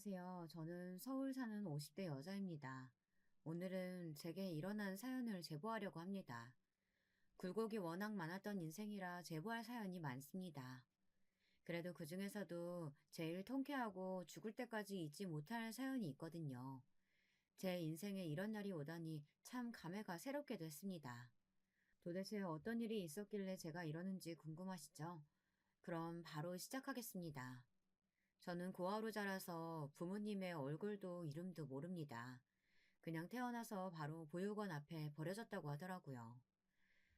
안녕하세요. 저는 서울 사는 50대 여자입니다. 오늘은 제게 일어난 사연을 제보하려고 합니다. 굴곡이 워낙 많았던 인생이라 제보할 사연이 많습니다. 그래도 그 중에서도 제일 통쾌하고 죽을 때까지 잊지 못할 사연이 있거든요. 제 인생에 이런 날이 오다니 참 감회가 새롭게도 했습니다. 도대체 어떤 일이 있었길래 제가 이러는지 궁금하시죠? 그럼 바로 시작하겠습니다. 저는 고아로 자라서 부모님의 얼굴도 이름도 모릅니다. 그냥 태어나서 바로 보육원 앞에 버려졌다고 하더라고요.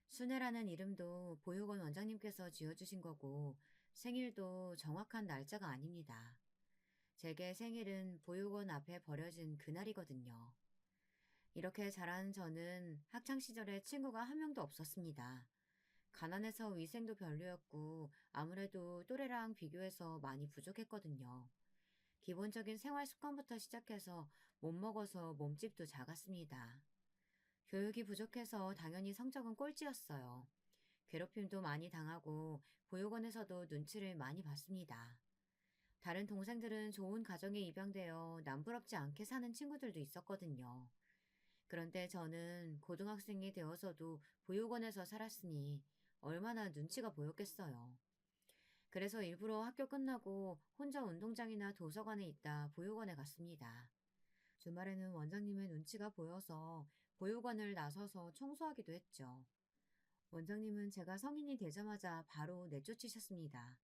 순애라는 이름도 보육원 원장님께서 지어주신 거고 생일도 정확한 날짜가 아닙니다. 제게 생일은 보육원 앞에 버려진 그날이거든요. 이렇게 자란 저는 학창시절에 친구가 한 명도 없었습니다. 가난해서 위생도 별로였고 아무래도 또래랑 비교해서 많이 부족했거든요. 기본적인 생활 습관부터 시작해서 못 먹어서 몸집도 작았습니다. 교육이 부족해서 당연히 성적은 꼴찌였어요. 괴롭힘도 많이 당하고 보육원에서도 눈치를 많이 봤습니다. 다른 동생들은 좋은 가정에 입양되어 남부럽지 않게 사는 친구들도 있었거든요. 그런데 저는 고등학생이 되어서도 보육원에서 살았으니 얼마나 눈치가 보였겠어요. 그래서 일부러 학교 끝나고 혼자 운동장이나 도서관에 있다 보육원에 갔습니다. 주말에는 원장님의 눈치가 보여서 보육원을 나서서 청소하기도 했죠. 원장님은 제가 성인이 되자마자 바로 내쫓으셨습니다.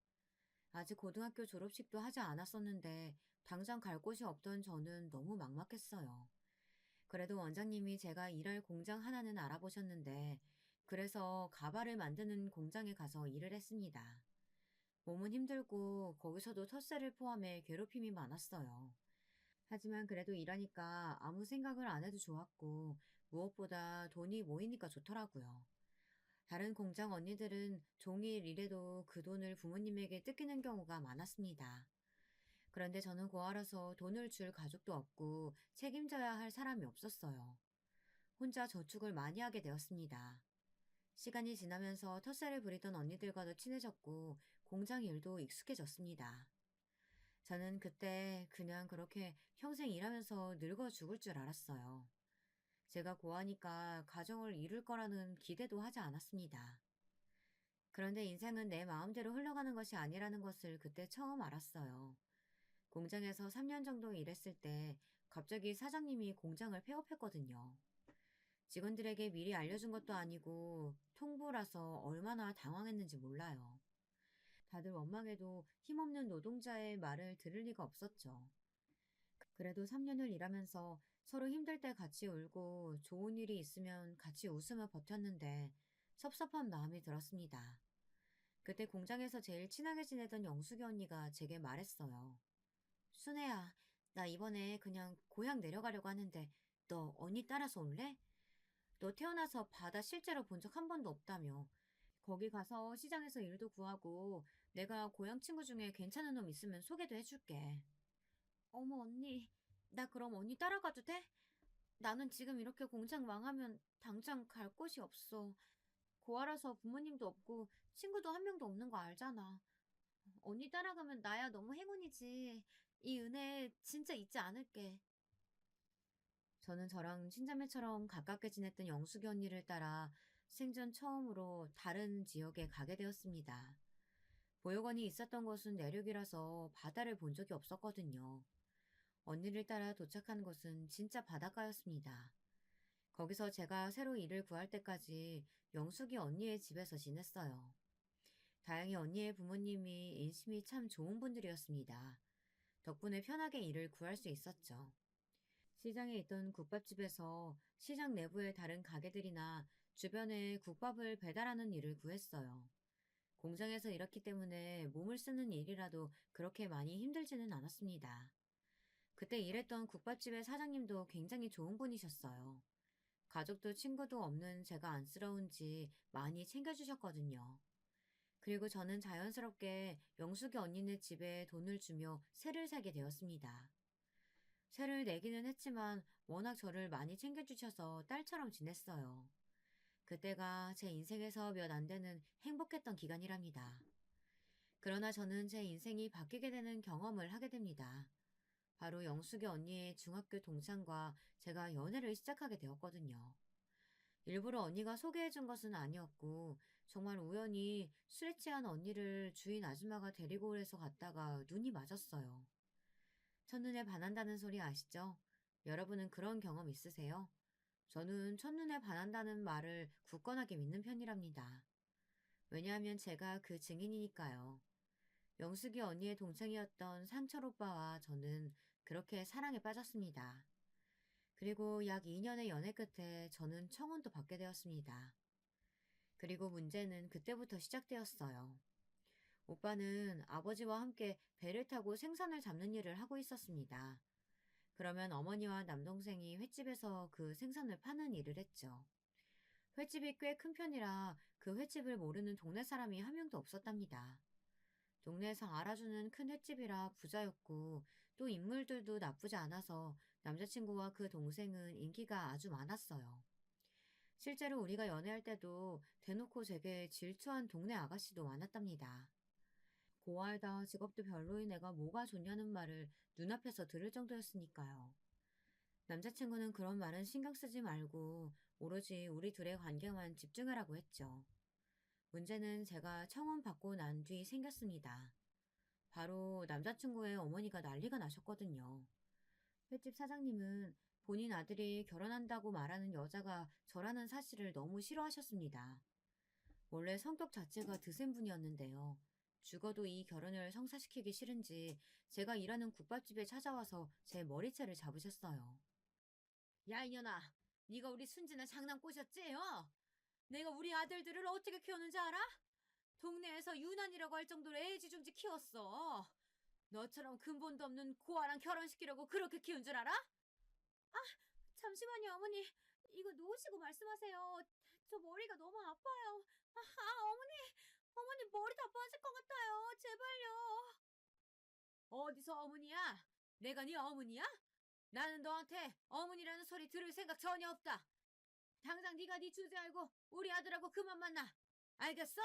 아직 고등학교 졸업식도 하지 않았었는데 당장 갈 곳이 없던 저는 너무 막막했어요. 그래도 원장님이 제가 일할 공장 하나는 알아보셨는데 그래서 가발을 만드는 공장에 가서 일을 했습니다. 몸은 힘들고 거기서도 텃세를 포함해 괴롭힘이 많았어요. 하지만 그래도 일하니까 아무 생각을 안 해도 좋았고 무엇보다 돈이 모이니까 좋더라고요. 다른 공장 언니들은 종일 일해도 그 돈을 부모님에게 뜯기는 경우가 많았습니다. 그런데 저는 고아라서 돈을 줄 가족도 없고 책임져야 할 사람이 없었어요. 혼자 저축을 많이 하게 되었습니다. 시간이 지나면서 텃세를 부리던 언니들과도 친해졌고 공장 일도 익숙해졌습니다. 저는 그때 그냥 그렇게 평생 일하면서 늙어 죽을 줄 알았어요. 제가 고하니까 가정을 이룰 거라는 기대도 하지 않았습니다. 그런데 인생은 내 마음대로 흘러가는 것이 아니라는 것을 그때 처음 알았어요. 공장에서 3년 정도 일했을 때 갑자기 사장님이 공장을 폐업했거든요. 직원들에게 미리 알려준 것도 아니고 통보라서 얼마나 당황했는지 몰라요. 다들 원망해도 힘없는 노동자의 말을 들을 리가 없었죠. 그래도 3년을 일하면서 서로 힘들 때 같이 울고 좋은 일이 있으면 같이 웃으며 버텼는데 섭섭한 마음이 들었습니다. 그때 공장에서 제일 친하게 지내던 영숙이 언니가 제게 말했어요. 순애야, 나 이번에 그냥 고향 내려가려고 하는데 너 언니 따라서 올래? 너 태어나서 바다 실제로 본 적 한 번도 없다며. 거기 가서 시장에서 일도 구하고 내가 고향 친구 중에 괜찮은 놈 있으면 소개도 해줄게. 어머, 언니. 나 그럼 언니 따라가도 돼? 나는 지금 이렇게 공장 망하면 당장 갈 곳이 없어. 고아라서 부모님도 없고 친구도 한 명도 없는 거 알잖아. 언니 따라가면 나야 너무 행운이지. 이 은혜 진짜 잊지 않을게. 저는 저랑 친자매처럼 가깝게 지냈던 영숙이 언니를 따라 생전 처음으로 다른 지역에 가게 되었습니다. 보육원이 있었던 곳은 내륙이라서 바다를 본 적이 없었거든요. 언니를 따라 도착한 곳은 진짜 바닷가였습니다. 거기서 제가 새로 일을 구할 때까지 영숙이 언니의 집에서 지냈어요. 다행히 언니의 부모님이 인심이 참 좋은 분들이었습니다. 덕분에 편하게 일을 구할 수 있었죠. 시장에 있던 국밥집에서 시장 내부의 다른 가게들이나 주변에 국밥을 배달하는 일을 구했어요. 공장에서 일했기 때문에 몸을 쓰는 일이라도 그렇게 많이 힘들지는 않았습니다. 그때 일했던 국밥집의 사장님도 굉장히 좋은 분이셨어요. 가족도 친구도 없는 제가 안쓰러운지 많이 챙겨주셨거든요. 그리고 저는 자연스럽게 영숙이 언니네 집에 돈을 주며 세를 사게 되었습니다. 세를 내기는 했지만 워낙 저를 많이 챙겨주셔서 딸처럼 지냈어요. 그때가 제 인생에서 몇 안 되는 행복했던 기간이랍니다. 그러나 저는 제 인생이 바뀌게 되는 경험을 하게 됩니다. 바로 영숙이 언니의 중학교 동창과 제가 연애를 시작하게 되었거든요. 일부러 언니가 소개해준 것은 아니었고, 정말 우연히 술에 취한 언니를 주인 아줌마가 데리고 오래서 갔다가 눈이 맞았어요. 첫눈에 반한다는 소리 아시죠? 여러분은 그런 경험 있으세요? 저는 첫눈에 반한다는 말을 굳건하게 믿는 편이랍니다. 왜냐하면 제가 그 증인이니까요. 영숙이 언니의 동생이었던 상철 오빠와 저는 그렇게 사랑에 빠졌습니다. 그리고 약 2년의 연애 끝에 저는 청혼도 받게 되었습니다. 그리고 문제는 그때부터 시작되었어요. 오빠는 아버지와 함께 배를 타고 생선을 잡는 일을 하고 있었습니다. 그러면 어머니와 남동생이 횟집에서 그 생선을 파는 일을 했죠. 횟집이 꽤 큰 편이라 그 횟집을 모르는 동네 사람이 한 명도 없었답니다. 동네에서 알아주는 큰 횟집이라 부자였고 또 인물들도 나쁘지 않아서 남자친구와 그 동생은 인기가 아주 많았어요. 실제로 우리가 연애할 때도 대놓고 제게 질투한 동네 아가씨도 많았답니다. 고아이다 직업도 별로인 애가 뭐가 좋냐는 말을 눈앞에서 들을 정도였으니까요. 남자친구는 그런 말은 신경 쓰지 말고 오로지 우리 둘의 관계만 집중하라고 했죠. 문제는 제가 청혼 받고 난 뒤 생겼습니다. 바로 남자친구의 어머니가 난리가 나셨거든요. 횟집 사장님은 본인 아들이 결혼한다고 말하는 여자가 저라는 사실을 너무 싫어하셨습니다. 원래 성격 자체가 드센 분이었는데요. 죽어도 이 결혼을 성사시키기 싫은지 제가 일하는 국밥집에 찾아와서 제 머리채를 잡으셨어요. 야, 이년아. 네가 우리 순진한 장난꼬셨지? 내가 우리 아들들을 어떻게 키웠는지 알아? 동네에서 유난이라고 할 정도로 애지중지 키웠어. 너처럼 근본도 없는 고아랑 결혼시키려고 그렇게 키운 줄 알아? 잠시만요, 어머니. 이거 놓으시고 말씀하세요. 저 머리가 너무 아파요. 어머니, 어머니 머리 다 빠질 것 같아요. 제발요. 어디서 어머니야? 내가 네 어머니야? 나는 너한테 어머니라는 소리 들을 생각 전혀 없다. 당장 네가 네 주제 알고 우리 아들하고 그만 만나. 알겠어?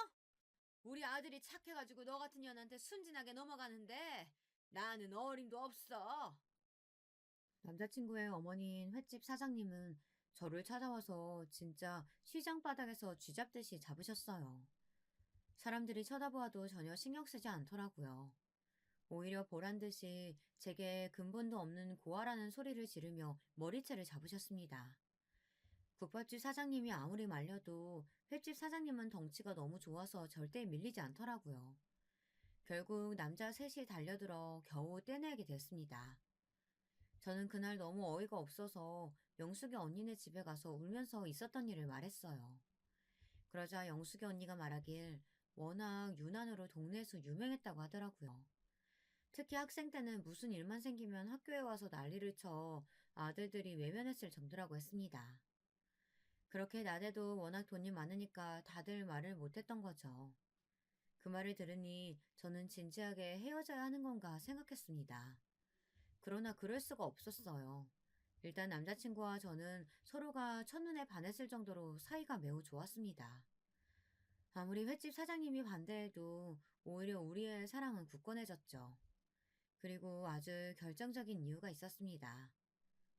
우리 아들이 착해가지고 너 같은 년한테 순진하게 넘어가는데 나는 어림도 없어. 남자친구의 어머니인 횟집 사장님은 저를 찾아와서 진짜 시장 바닥에서 쥐잡듯이 잡으셨어요. 사람들이 쳐다보아도 전혀 신경 쓰지 않더라고요. 오히려 보란 듯이 제게 근본도 없는 고아라는 소리를 지르며 머리채를 잡으셨습니다. 국밥집 사장님이 아무리 말려도 횟집 사장님은 덩치가 너무 좋아서 절대 밀리지 않더라고요. 결국 남자 셋이 달려들어 겨우 떼내게 됐습니다. 저는 그날 너무 어이가 없어서 영숙이 언니네 집에 가서 울면서 있었던 일을 말했어요. 그러자 영숙이 언니가 말하길 워낙 유난으로 동네에서 유명했다고 하더라고요. 특히 학생 때는 무슨 일만 생기면 학교에 와서 난리를 쳐 아들들이 외면했을 정도라고 했습니다. 그렇게 나대도 워낙 돈이 많으니까 다들 말을 못했던 거죠. 그 말을 들으니 저는 진지하게 헤어져야 하는 건가 생각했습니다. 그러나 그럴 수가 없었어요. 일단 남자친구와 저는 서로가 첫눈에 반했을 정도로 사이가 매우 좋았습니다. 아무리 횟집 사장님이 반대해도 오히려 우리의 사랑은 굳건해졌죠. 그리고 아주 결정적인 이유가 있었습니다.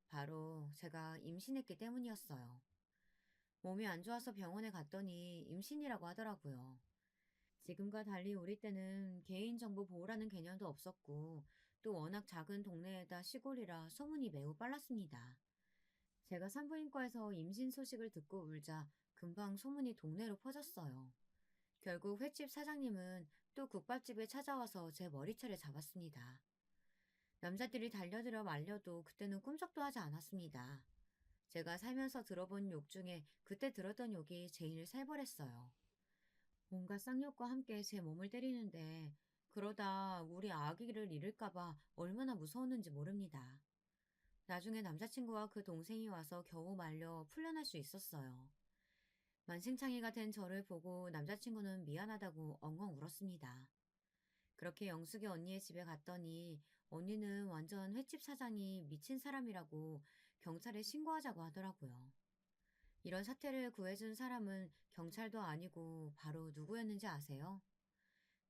바로 제가 임신했기 때문이었어요. 몸이 안 좋아서 병원에 갔더니 임신이라고 하더라고요. 지금과 달리 우리 때는 개인정보 보호라는 개념도 없었고 또 워낙 작은 동네에다 시골이라 소문이 매우 빨랐습니다. 제가 산부인과에서 임신 소식을 듣고 울자 금방 소문이 동네로 퍼졌어요. 결국 횟집 사장님은 또 국밥집에 찾아와서 제 머리채를 잡았습니다. 남자들이 달려들어 말려도 그때는 꿈쩍도 하지 않았습니다. 제가 살면서 들어본 욕 중에 그때 들었던 욕이 제일 살벌했어요. 온갖 쌍욕과 함께 제 몸을 때리는데 그러다 우리 아기를 잃을까봐 얼마나 무서웠는지 모릅니다. 나중에 남자친구와 그 동생이 와서 겨우 말려 풀려날 수 있었어요. 만신창이가 된 저를 보고 남자친구는 미안하다고 엉엉 울었습니다. 그렇게 영숙이 언니의 집에 갔더니 언니는 완전 횟집 사장이 미친 사람이라고 경찰에 신고하자고 하더라고요. 이런 사태를 구해준 사람은 경찰도 아니고 바로 누구였는지 아세요?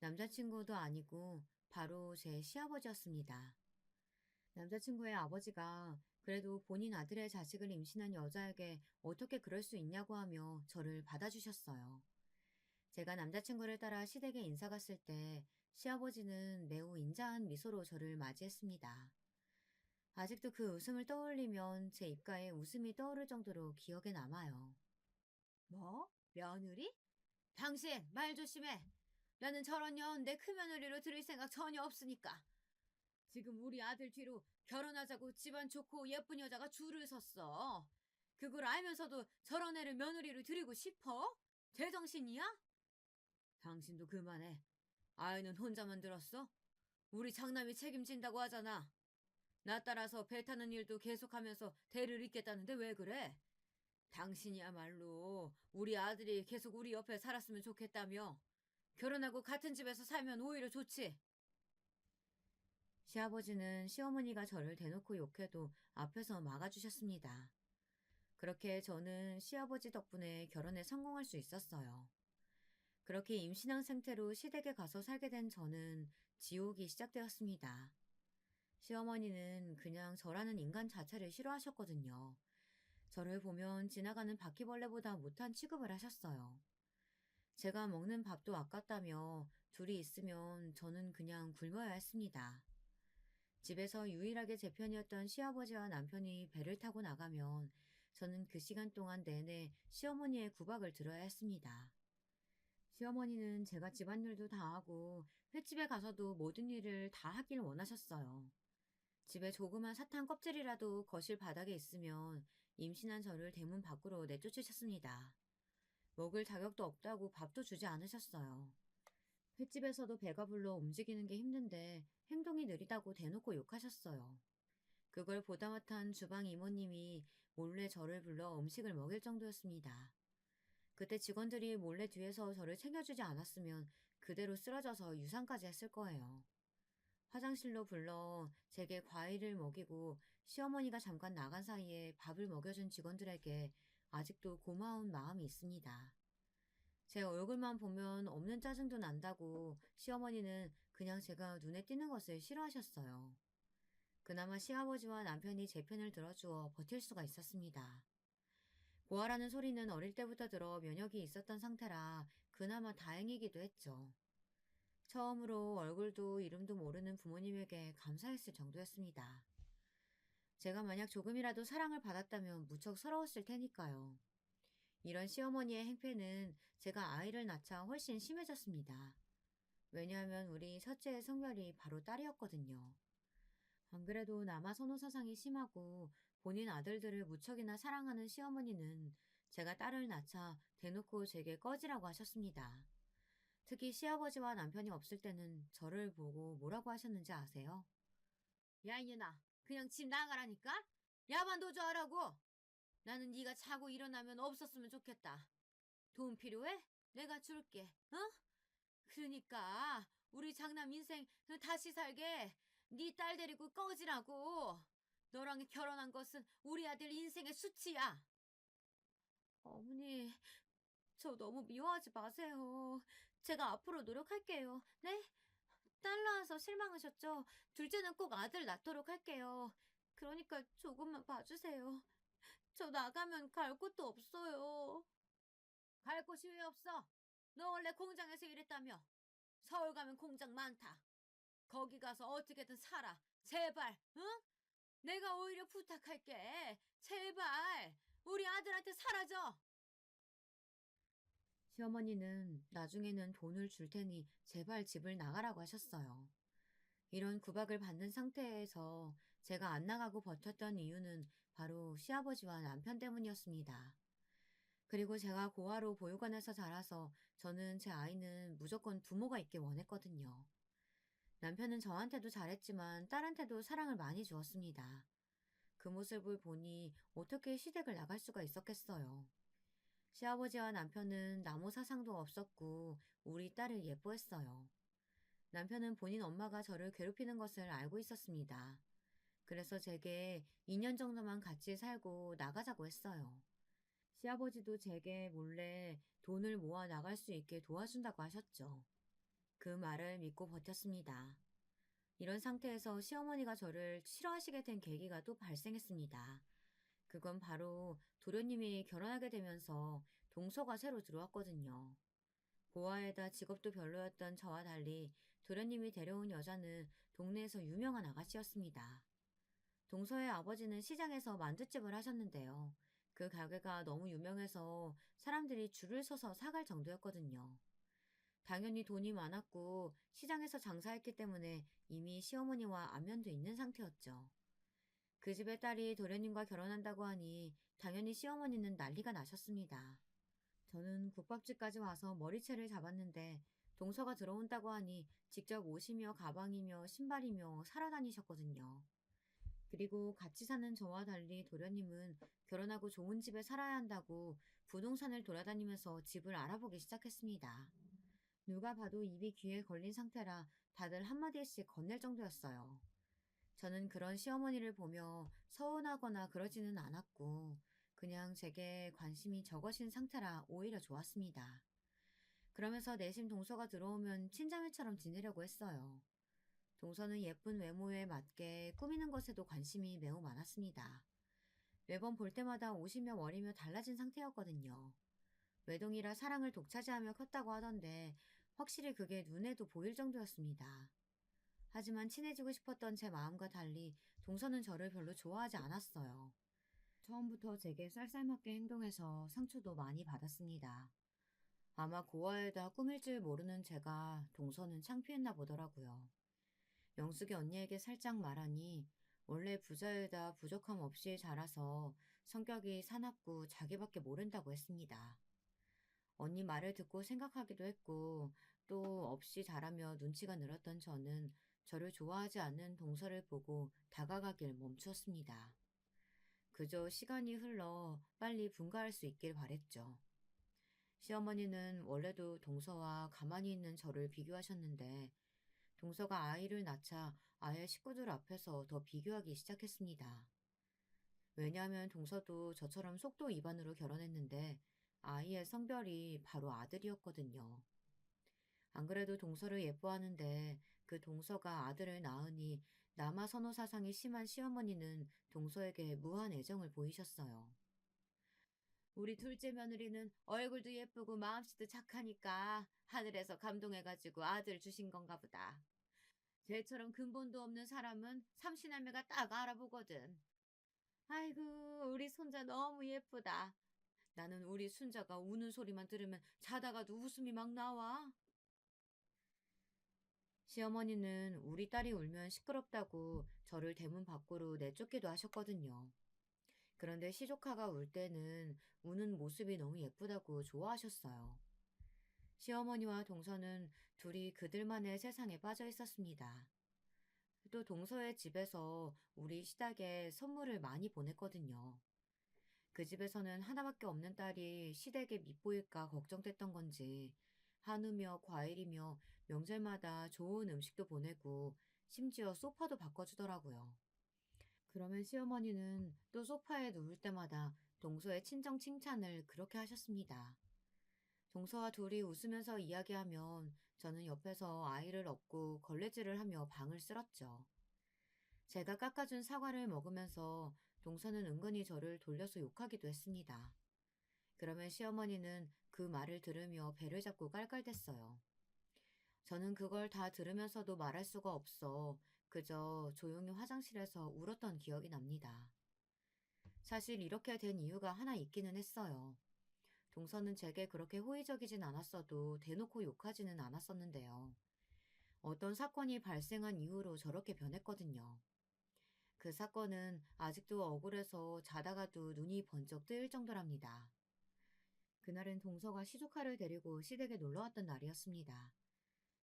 남자친구도 아니고 바로 제 시아버지였습니다. 남자친구의 아버지가 그래도 본인 아들의 자식을 임신한 여자에게 어떻게 그럴 수 있냐고 하며 저를 받아주셨어요. 제가 남자친구를 따라 시댁에 인사 갔을 때 시아버지는 매우 인자한 미소로 저를 맞이했습니다. 아직도 그 웃음을 떠올리면 제 입가에 웃음이 떠오를 정도로 기억에 남아요. 뭐? 며느리? 당신 말 조심해. 나는 저런 년 내 큰며느리로 들일 생각 전혀 없으니까. 지금 우리 아들 뒤로 결혼하자고 집안 좋고 예쁜 여자가 줄을 섰어. 그걸 알면서도 저런 애를 며느리로 들이고 싶어? 제정신이야? 당신도 그만해. 아이는 혼자만 들었어? 우리 장남이 책임진다고 하잖아. 나 따라서 배 타는 일도 계속하면서 대를 잇겠다는데 왜 그래? 당신이야말로 우리 아들이 계속 우리 옆에 살았으면 좋겠다며. 결혼하고 같은 집에서 살면 오히려 좋지. 시아버지는 시어머니가 저를 대놓고 욕해도 앞에서 막아주셨습니다. 그렇게 저는 시아버지 덕분에 결혼에 성공할 수 있었어요. 그렇게 임신한 상태로 시댁에 가서 살게 된 저는 지옥이 시작되었습니다. 시어머니는 그냥 저라는 인간 자체를 싫어하셨거든요. 저를 보면 지나가는 바퀴벌레보다 못한 취급을 하셨어요. 제가 먹는 밥도 아깝다며 둘이 있으면 저는 그냥 굶어야 했습니다. 집에서 유일하게 제 편이었던 시아버지와 남편이 배를 타고 나가면 저는 그 시간 동안 내내 시어머니의 구박을 들어야 했습니다. 시어머니는 제가 집안일도 다 하고 횟집에 가서도 모든 일을 다 하길 원하셨어요. 집에 조그만 사탕 껍질이라도 거실 바닥에 있으면 임신한 저를 대문 밖으로 내쫓으셨습니다. 먹을 자격도 없다고 밥도 주지 않으셨어요. 횟집에서도 배가 불러 움직이는 게 힘든데 행동이 느리다고 대놓고 욕하셨어요. 그걸 보다 못한 주방 이모님이 몰래 저를 불러 음식을 먹일 정도였습니다. 그때 직원들이 몰래 뒤에서 저를 챙겨주지 않았으면 그대로 쓰러져서 유산까지 했을 거예요. 화장실로 불러 제게 과일을 먹이고 시어머니가 잠깐 나간 사이에 밥을 먹여준 직원들에게 아직도 고마운 마음이 있습니다. 제 얼굴만 보면 없는 짜증도 난다고 시어머니는 그냥 제가 눈에 띄는 것을 싫어하셨어요. 그나마 시아버지와 남편이 제 편을 들어주어 버틸 수가 있었습니다. 고아라는 소리는 어릴 때부터 들어 면역이 있었던 상태라 그나마 다행이기도 했죠. 처음으로 얼굴도 이름도 모르는 부모님에게 감사했을 정도였습니다. 제가 만약 조금이라도 사랑을 받았다면 무척 서러웠을 테니까요. 이런 시어머니의 행패는 제가 아이를 낳자 훨씬 심해졌습니다. 왜냐하면 우리 첫째의 성별이 바로 딸이었거든요. 안 그래도 남아 선호 사상이 심하고 본인 아들들을 무척이나 사랑하는 시어머니는 제가 딸을 낳자 대놓고 제게 꺼지라고 하셨습니다. 특히 시아버지와 남편이 없을 때는 저를 보고 뭐라고 하셨는지 아세요? 야 이년아, 그냥 집 나가라니까? 야반도주 하라고! 나는 네가 자고 일어나면 없었으면 좋겠다. 돈 필요해? 내가 줄게. 어? 그러니까 우리 장남 인생 다시 살게 네 딸 데리고 꺼지라고. 너랑 결혼한 것은 우리 아들 인생의 수치야. 어머니, 저 너무 미워하지 마세요. 제가 앞으로 노력할게요. 네? 딸 낳아서 실망하셨죠? 둘째는 꼭 아들 낳도록 할게요. 그러니까 조금만 봐주세요. 저 나가면 갈 곳도 없어요. 갈 곳이 왜 없어? 너 원래 공장에서 일했다며. 서울 가면 공장 많다. 거기 가서 어떻게든 살아. 제발, 응? 내가 오히려 부탁할게. 제발, 우리 아들한테 사라져. 시어머니는 나중에는 돈을 줄 테니 제발 집을 나가라고 하셨어요. 이런 구박을 받는 상태에서 제가 안 나가고 버텼던 이유는 바로 시아버지와 남편 때문이었습니다. 그리고 제가 고아로 보육원에서 자라서 저는 제 아이는 무조건 부모가 있길 원했거든요. 남편은 저한테도 잘했지만 딸한테도 사랑을 많이 주었습니다. 그 모습을 보니 어떻게 시댁을 나갈 수가 있었겠어요. 시아버지와 남편은 나무 사상도 없었고 우리 딸을 예뻐했어요. 남편은 본인 엄마가 저를 괴롭히는 것을 알고 있었습니다. 그래서 제게 2년 정도만 같이 살고 나가자고 했어요. 시아버지도 제게 몰래 돈을 모아 나갈 수 있게 도와준다고 하셨죠. 그 말을 믿고 버텼습니다. 이런 상태에서 시어머니가 저를 싫어하시게 된 계기가 또 발생했습니다. 그건 바로 도련님이 결혼하게 되면서 동서가 새로 들어왔거든요. 고아에다 직업도 별로였던 저와 달리 도련님이 데려온 여자는 동네에서 유명한 아가씨였습니다. 동서의 아버지는 시장에서 만두집을 하셨는데요. 그 가게가 너무 유명해서 사람들이 줄을 서서 사갈 정도였거든요. 당연히 돈이 많았고 시장에서 장사했기 때문에 이미 시어머니와 안면도 있는 상태였죠. 그 집의 딸이 도련님과 결혼한다고 하니 당연히 시어머니는 난리가 나셨습니다. 저는 국밥집까지 와서 머리채를 잡았는데 동서가 들어온다고 하니 직접 옷이며 가방이며 신발이며 사러 다니셨거든요. 그리고 같이 사는 저와 달리 도련님은 결혼하고 좋은 집에 살아야 한다고 부동산을 돌아다니면서 집을 알아보기 시작했습니다. 누가 봐도 입이 귀에 걸린 상태라 다들 한마디씩 건넬 정도였어요. 저는 그런 시어머니를 보며 서운하거나 그러지는 않았고, 그냥 제게 관심이 적으신 상태라 오히려 좋았습니다. 그러면서 내심 동서가 들어오면 친자매처럼 지내려고 했어요. 동서는 예쁜 외모에 맞게 꾸미는 것에도 관심이 매우 많았습니다. 매번 볼 때마다 옷이며 머리며 달라진 상태였거든요. 외동이라 사랑을 독차지하며 컸다고 하던데 확실히 그게 눈에도 보일 정도였습니다. 하지만 친해지고 싶었던 제 마음과 달리 동서는 저를 별로 좋아하지 않았어요. 처음부터 제게 쌀쌀맞게 행동해서 상처도 많이 받았습니다. 아마 고아에다 꾸밀 줄 모르는 제가 동서는 창피했나 보더라고요. 영숙이 언니에게 살짝 말하니 원래 부자에다 부족함 없이 자라서 성격이 사납고 자기밖에 모른다고 했습니다. 언니 말을 듣고 생각하기도 했고 또 없이 자라며 눈치가 늘었던 저는 저를 좋아하지 않는 동서를 보고 다가가길 멈추었습니다. 그저 시간이 흘러 빨리 분가할 수 있길 바랬죠. 시어머니는 원래도 동서와 가만히 있는 저를 비교하셨는데 동서가 아이를 낳자 아예 식구들 앞에서 더 비교하기 시작했습니다. 왜냐하면 동서도 저처럼 속도 위반으로 결혼했는데 아이의 성별이 바로 아들이었거든요. 안 그래도 동서를 예뻐하는데 그 동서가 아들을 낳으니 남아 선호 사상이 심한 시어머니는 동서에게 무한 애정을 보이셨어요. 우리 둘째 며느리는 얼굴도 예쁘고 마음씨도 착하니까 하늘에서 감동해가지고 아들 주신 건가 보다. 쟤처럼 근본도 없는 사람은 삼시남매가 딱 알아보거든. 아이고, 우리 손자 너무 예쁘다. 나는 우리 순자가 우는 소리만 들으면 자다가도 웃음이 막 나와. 시어머니는 우리 딸이 울면 시끄럽다고 저를 대문 밖으로 내쫓기도 하셨거든요. 그런데 시조카가 울 때는 우는 모습이 너무 예쁘다고 좋아하셨어요. 시어머니와 동서는 둘이 그들만의 세상에 빠져 있었습니다. 또 동서의 집에서 우리 시댁에 선물을 많이 보냈거든요. 그 집에서는 하나밖에 없는 딸이 시댁에 밉보일까 걱정됐던 건지 한우며 과일이며 명절마다 좋은 음식도 보내고 심지어 소파도 바꿔주더라고요. 그러면 시어머니는 또 소파에 누울 때마다 동서의 친정 칭찬을 그렇게 하셨습니다. 동서와 둘이 웃으면서 이야기하면 저는 옆에서 아이를 업고 걸레질을 하며 방을 쓸었죠. 제가 깎아준 사과를 먹으면서 동서는 은근히 저를 돌려서 욕하기도 했습니다. 그러면 시어머니는 그 말을 들으며 배를 잡고 깔깔댔어요. 저는 그걸 다 들으면서도 말할 수가 없어 그저 조용히 화장실에서 울었던 기억이 납니다. 사실 이렇게 된 이유가 하나 있기는 했어요. 동서는 제게 그렇게 호의적이진 않았어도 대놓고 욕하지는 않았었는데요. 어떤 사건이 발생한 이후로 저렇게 변했거든요. 그 사건은 아직도 억울해서 자다가도 눈이 번쩍 뜨일 정도랍니다. 그날은 동서가 시조카를 데리고 시댁에 놀러왔던 날이었습니다.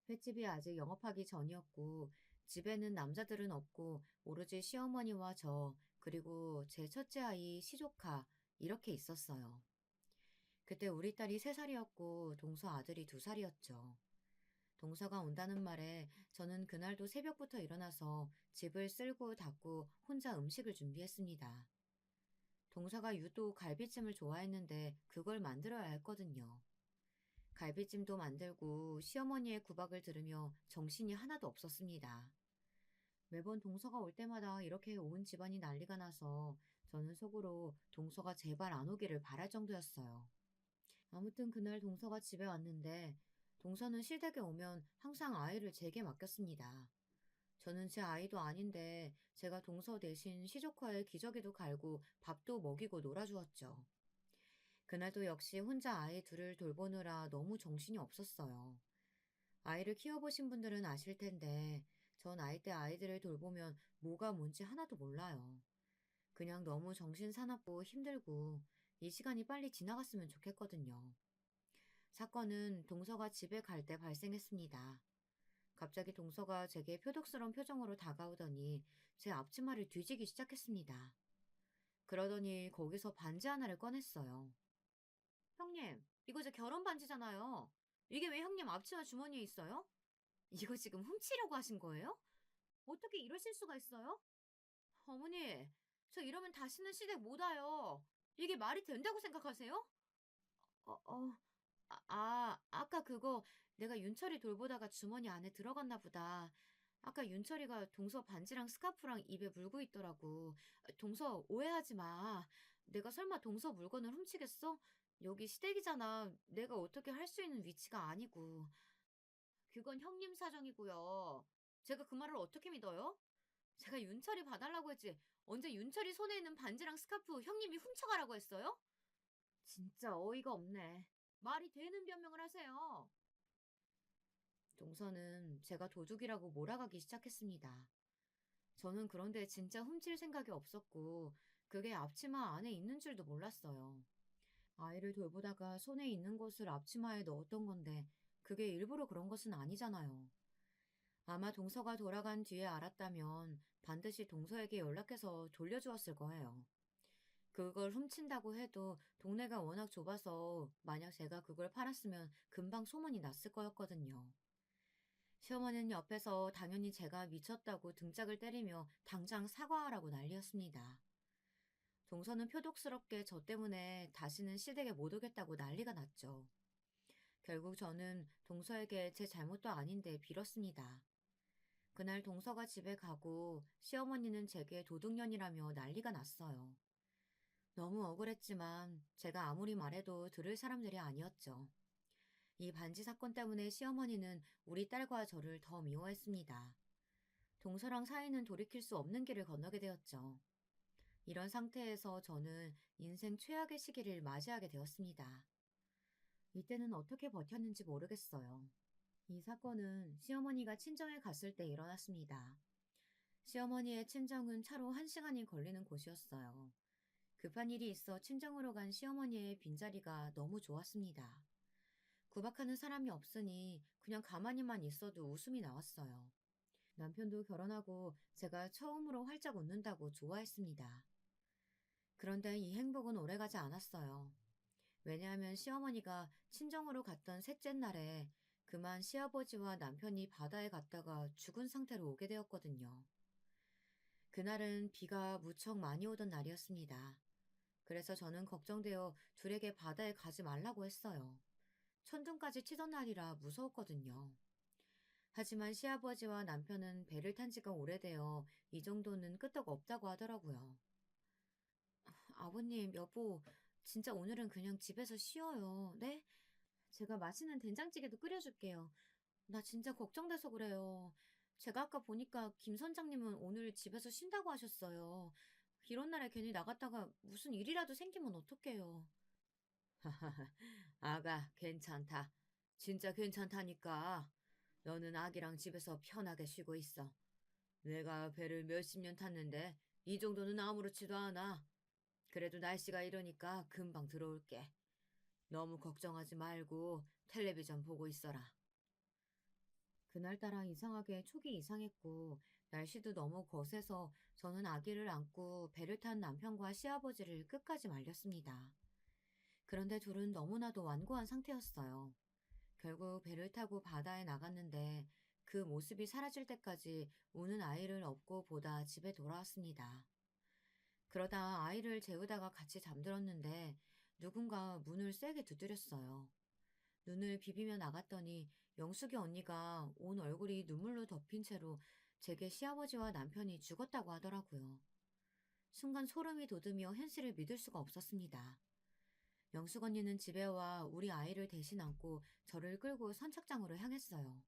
횟집이 아직 영업하기 전이었고 집에는 남자들은 없고 오로지 시어머니와 저 그리고 제 첫째 아이 시조카 이렇게 있었어요. 그때 우리 딸이 3살이었고 동서 아들이 2살이었죠. 동서가 온다는 말에 저는 그날도 새벽부터 일어나서 집을 쓸고 닦고 혼자 음식을 준비했습니다. 동서가 유독 갈비찜을 좋아했는데 그걸 만들어야 했거든요. 갈비찜도 만들고 시어머니의 구박을 들으며 정신이 하나도 없었습니다. 매번 동서가 올 때마다 이렇게 온 집안이 난리가 나서 저는 속으로 동서가 제발 안 오기를 바랄 정도였어요. 아무튼 그날 동서가 집에 왔는데 동서는 시댁에 오면 항상 아이를 제게 맡겼습니다. 저는 제 아이도 아닌데 제가 동서 대신 시조커에 기저귀도 갈고 밥도 먹이고 놀아주었죠. 그날도 역시 혼자 아이 둘을 돌보느라 너무 정신이 없었어요. 아이를 키워보신 분들은 아실 텐데 전 아이 때 아이들을 돌보면 뭐가 뭔지 하나도 몰라요. 그냥 너무 정신사납고 힘들고 이 시간이 빨리 지나갔으면 좋겠거든요. 사건은 동서가 집에 갈 때 발생했습니다. 갑자기 동서가 제게 표독스러운 표정으로 다가오더니 제 앞치마를 뒤지기 시작했습니다. 그러더니 거기서 반지 하나를 꺼냈어요. 형님, 이거 제 결혼 반지잖아요. 이게 왜 형님 앞치마 주머니에 있어요? 이거 지금 훔치려고 하신 거예요? 어떻게 이러실 수가 있어요? 어머니, 저 이러면 다시는 시댁 못 와요. 이게 말이 된다고 생각하세요? 아까 그거 내가 윤철이 돌보다가 주머니 안에 들어갔나 보다. 아까 윤철이가 동서 반지랑 스카프랑 입에 물고 있더라고. 동서 오해하지 마. 내가 설마 동서 물건을 훔치겠어? 여기 시댁이잖아. 내가 어떻게 할 수 있는 위치가 아니고. 그건 형님 사정이고요. 제가 그 말을 어떻게 믿어요? 제가 윤철이 봐달라고 했지. 언제 윤철이 손에 있는 반지랑 스카프 형님이 훔쳐가라고 했어요? 진짜 어이가 없네. 말이 되는 변명을 하세요. 동서는 제가 도둑이라고 몰아가기 시작했습니다. 저는 그런데 진짜 훔칠 생각이 없었고, 그게 앞치마 안에 있는 줄도 몰랐어요. 아이를 돌보다가 손에 있는 것을 앞치마에 넣었던 건데, 그게 일부러 그런 것은 아니잖아요. 아마 동서가 돌아간 뒤에 알았다면 반드시 동서에게 연락해서 돌려주었을 거예요. 그걸 훔친다고 해도 동네가 워낙 좁아서 만약 제가 그걸 팔았으면 금방 소문이 났을 거였거든요. 시어머니는 옆에서 당연히 제가 미쳤다고 등짝을 때리며 당장 사과하라고 난리였습니다. 동서는 표독스럽게 저 때문에 다시는 시댁에 못 오겠다고 난리가 났죠. 결국 저는 동서에게 제 잘못도 아닌데 빌었습니다. 그날 동서가 집에 가고 시어머니는 제게 도둑년이라며 난리가 났어요. 너무 억울했지만 제가 아무리 말해도 들을 사람들이 아니었죠. 이 반지 사건 때문에 시어머니는 우리 딸과 저를 더 미워했습니다. 동서랑 사이는 돌이킬 수 없는 길을 건너게 되었죠. 이런 상태에서 저는 인생 최악의 시기를 맞이하게 되었습니다. 이때는 어떻게 버텼는지 모르겠어요. 이 사건은 시어머니가 친정에 갔을 때 일어났습니다. 시어머니의 친정은 차로 1시간이 걸리는 곳이었어요. 급한 일이 있어 친정으로 간 시어머니의 빈자리가 너무 좋았습니다. 구박하는 사람이 없으니 그냥 가만히만 있어도 웃음이 나왔어요. 남편도 결혼하고 제가 처음으로 활짝 웃는다고 좋아했습니다. 그런데 이 행복은 오래가지 않았어요. 왜냐하면 시어머니가 친정으로 갔던 셋째 날에 그만 시아버지와 남편이 바다에 갔다가 죽은 상태로 오게 되었거든요. 그날은 비가 무척 많이 오던 날이었습니다. 그래서 저는 걱정되어 둘에게 바다에 가지 말라고 했어요. 천둥까지 치던 날이라 무서웠거든요. 하지만 시아버지와 남편은 배를 탄 지가 오래되어 이 정도는 끄떡 없다고 하더라고요. 아버님, 여보, 진짜 오늘은 그냥 집에서 쉬어요. 네? 제가 맛있는 된장찌개도 끓여줄게요. 나 진짜 걱정돼서 그래요. 제가 아까 보니까 김 선장님은 오늘 집에서 쉰다고 하셨어요. 이런 날에 괜히 나갔다가 무슨 일이라도 생기면 어떡해요. 아가, 괜찮다. 진짜 괜찮다니까. 너는 아기랑 집에서 편하게 쉬고 있어. 내가 배를 몇십 년 탔는데 이 정도는 아무렇지도 않아. 그래도 날씨가 이러니까 금방 들어올게. 너무 걱정하지 말고 텔레비전 보고 있어라. 그날따라 이상하게 촉이 이상했고 날씨도 너무 거세서 저는 아기를 안고 배를 탄 남편과 시아버지를 끝까지 말렸습니다. 그런데 둘은 너무나도 완고한 상태였어요. 결국 배를 타고 바다에 나갔는데 그 모습이 사라질 때까지 우는 아이를 업고 보다 집에 돌아왔습니다. 그러다 아이를 재우다가 같이 잠들었는데 누군가 문을 세게 두드렸어요. 눈을 비비며 나갔더니 영숙이 언니가 온 얼굴이 눈물로 덮인 채로 제게 시아버지와 남편이 죽었다고 하더라고요. 순간 소름이 돋으며 현실을 믿을 수가 없었습니다. 영숙 언니는 집에 와 우리 아이를 대신 안고 저를 끌고 선착장으로 향했어요.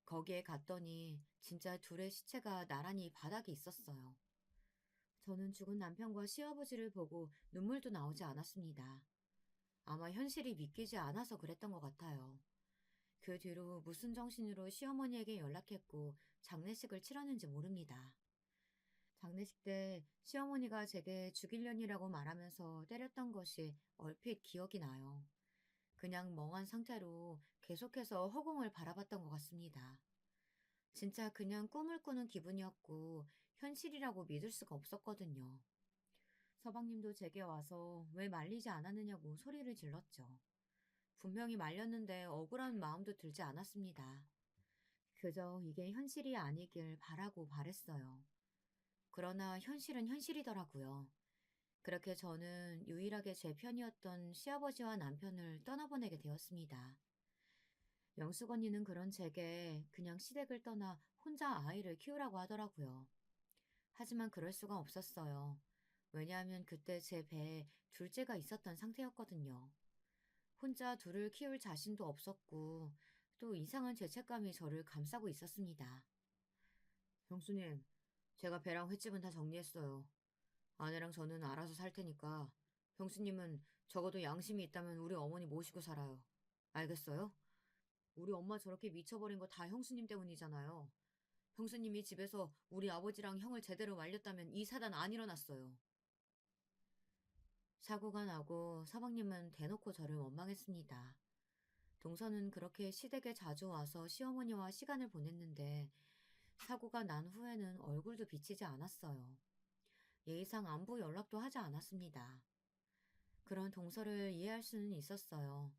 거기에 갔더니 진짜 둘의 시체가 나란히 바닥에 있었어요. 저는 죽은 남편과 시아버지를 보고 눈물도 나오지 않았습니다. 아마 현실이 믿기지 않아서 그랬던 것 같아요. 그 뒤로 무슨 정신으로 시어머니에게 연락했고 장례식을 치렀는지 모릅니다. 장례식 때 시어머니가 제게 죽일년이라고 말하면서 때렸던 것이 얼핏 기억이 나요. 그냥 멍한 상태로 계속해서 허공을 바라봤던 것 같습니다. 진짜 그냥 꿈을 꾸는 기분이었고 현실이라고 믿을 수가 없었거든요. 서방님도 제게 와서 왜 말리지 않았느냐고 소리를 질렀죠. 분명히 말렸는데 억울한 마음도 들지 않았습니다. 그저 이게 현실이 아니길 바라고 바랬어요. 그러나 현실은 현실이더라고요. 그렇게 저는 유일하게 제 편이었던 시아버지와 남편을 떠나보내게 되었습니다. 영숙 언니는 그런 제게 그냥 시댁을 떠나 혼자 아이를 키우라고 하더라고요. 하지만 그럴 수가 없었어요. 왜냐하면 그때 제 배에 둘째가 있었던 상태였거든요. 혼자 둘을 키울 자신도 없었고 또 이상한 죄책감이 저를 감싸고 있었습니다. 형수님, 제가 배랑 횟집은 다 정리했어요. 아내랑 저는 알아서 살 테니까 형수님은 적어도 양심이 있다면 우리 어머니 모시고 살아요. 알겠어요? 우리 엄마 저렇게 미쳐버린 거 다 형수님 때문이잖아요. 형수님이 집에서 우리 아버지랑 형을 제대로 말렸다면 이 사단 안 일어났어요. 사고가 나고 서방님은 대놓고 저를 원망했습니다. 동서는 그렇게 시댁에 자주 와서 시어머니와 시간을 보냈는데 사고가 난 후에는 얼굴도 비치지 않았어요. 예의상 안부 연락도 하지 않았습니다. 그런 동서를 이해할 수는 있었어요.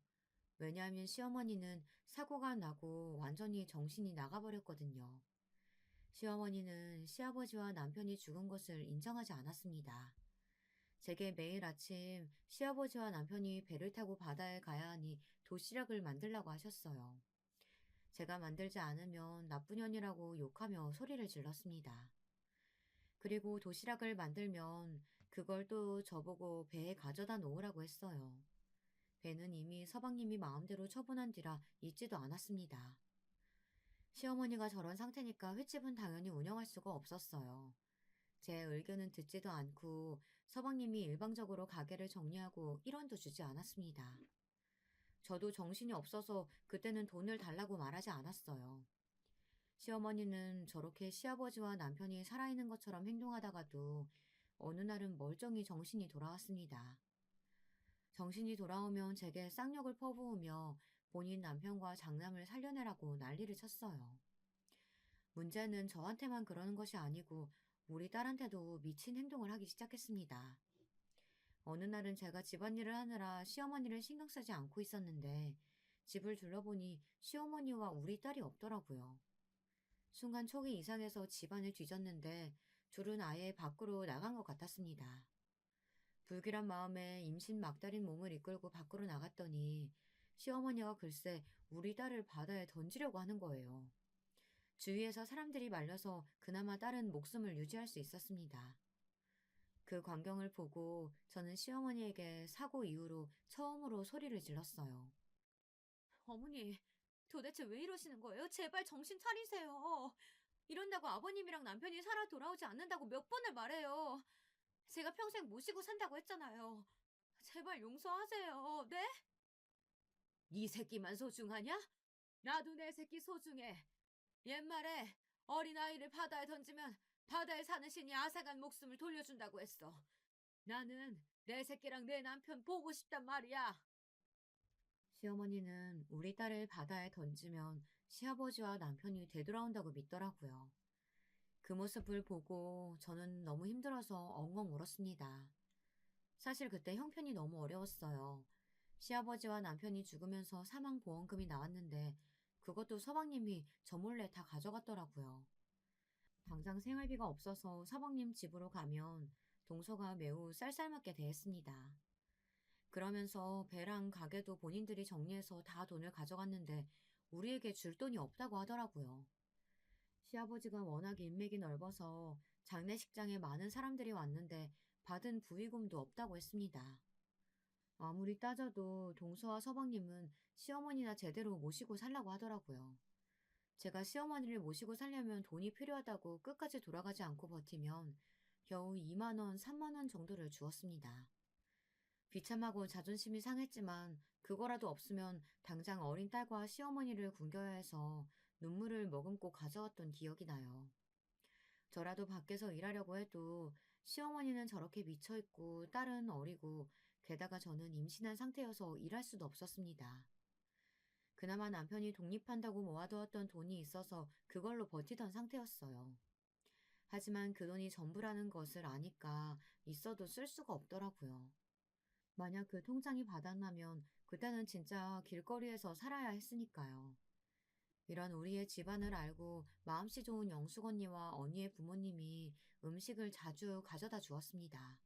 왜냐하면 시어머니는 사고가 나고 완전히 정신이 나가버렸거든요. 시어머니는 시아버지와 남편이 죽은 것을 인정하지 않았습니다. 제게 매일 아침 시아버지와 남편이 배를 타고 바다에 가야 하니 도시락을 만들라고 하셨어요. 제가 만들지 않으면 나쁜 년이라고 욕하며 소리를 질렀습니다. 그리고 도시락을 만들면 그걸 또 저보고 배에 가져다 놓으라고 했어요. 배는 이미 서방님이 마음대로 처분한 뒤라 잊지도 않았습니다. 시어머니가 저런 상태니까 횟집은 당연히 운영할 수가 없었어요. 제 의견은 듣지도 않고 서방님이 일방적으로 가게를 정리하고 1원도 주지 않았습니다. 저도 정신이 없어서 그때는 돈을 달라고 말하지 않았어요. 시어머니는 저렇게 시아버지와 남편이 살아있는 것처럼 행동하다가도 어느 날은 멀쩡히 정신이 돌아왔습니다. 정신이 돌아오면 제게 쌍욕을 퍼부으며 본인 남편과 장남을 살려내라고 난리를 쳤어요. 문제는 저한테만 그러는 것이 아니고 우리 딸한테도 미친 행동을 하기 시작했습니다. 어느 날은 제가 집안일을 하느라 시어머니를 신경 쓰지 않고 있었는데 집을 둘러보니 시어머니와 우리 딸이 없더라고요. 순간 촉이 이상해서 집안을 뒤졌는데 둘은 아예 밖으로 나간 것 같았습니다. 불길한 마음에 임신 막달인 몸을 이끌고 밖으로 나갔더니 시어머니가 글쎄 우리 딸을 바다에 던지려고 하는 거예요. 주위에서 사람들이 말려서 그나마 딸은 목숨을 유지할 수 있었습니다. 그 광경을 보고 저는 시어머니에게 사고 이후로 처음으로 소리를 질렀어요. 어머니, 도대체 왜 이러시는 거예요? 제발 정신 차리세요. 이런다고 아버님이랑 남편이 살아 돌아오지 않는다고 몇 번을 말해요. 제가 평생 모시고 산다고 했잖아요. 제발 용서하세요. 네? 네 새끼만 소중하냐? 나도 내 새끼 소중해. 옛말에 어린아이를 바다에 던지면 바다에 사는 신이 앗아간 목숨을 돌려준다고 했어. 나는 내 새끼랑 내 남편 보고 싶단 말이야. 시어머니는 우리 딸을 바다에 던지면 시아버지와 남편이 되돌아온다고 믿더라고요. 그 모습을 보고 저는 너무 힘들어서 엉엉 울었습니다. 사실 그때 형편이 너무 어려웠어요. 시아버지와 남편이 죽으면서 사망보험금이 나왔는데 그것도 서방님이 저 몰래 다 가져갔더라고요. 당장 생활비가 없어서 서방님 집으로 가면 동서가 매우 쌀쌀맞게 대했습니다. 그러면서 배랑 가게도 본인들이 정리해서 다 돈을 가져갔는데 우리에게 줄 돈이 없다고 하더라고요. 시아버지가 워낙 인맥이 넓어서 장례식장에 많은 사람들이 왔는데 받은 부의금도 없다고 했습니다. 아무리 따져도 동서와 서방님은 시어머니나 제대로 모시고 살라고 하더라고요. 제가 시어머니를 모시고 살려면 돈이 필요하다고 끝까지 돌아가지 않고 버티면 겨우 2만 원, 3만 원 정도를 주었습니다. 비참하고 자존심이 상했지만 그거라도 없으면 당장 어린 딸과 시어머니를 굶겨야 해서 눈물을 머금고 가져왔던 기억이 나요. 저라도 밖에서 일하려고 해도 시어머니는 저렇게 미쳐있고 딸은 어리고 게다가 저는 임신한 상태여서 일할 수도 없었습니다. 그나마 남편이 독립한다고 모아두었던 돈이 있어서 그걸로 버티던 상태였어요. 하지만 그 돈이 전부라는 것을 아니까 있어도 쓸 수가 없더라고요. 만약 그 통장이 바닥나면 그때는 진짜 길거리에서 살아야 했으니까요. 이런 우리의 집안을 알고 마음씨 좋은 영숙 언니와 언니의 부모님이 음식을 자주 가져다 주었습니다.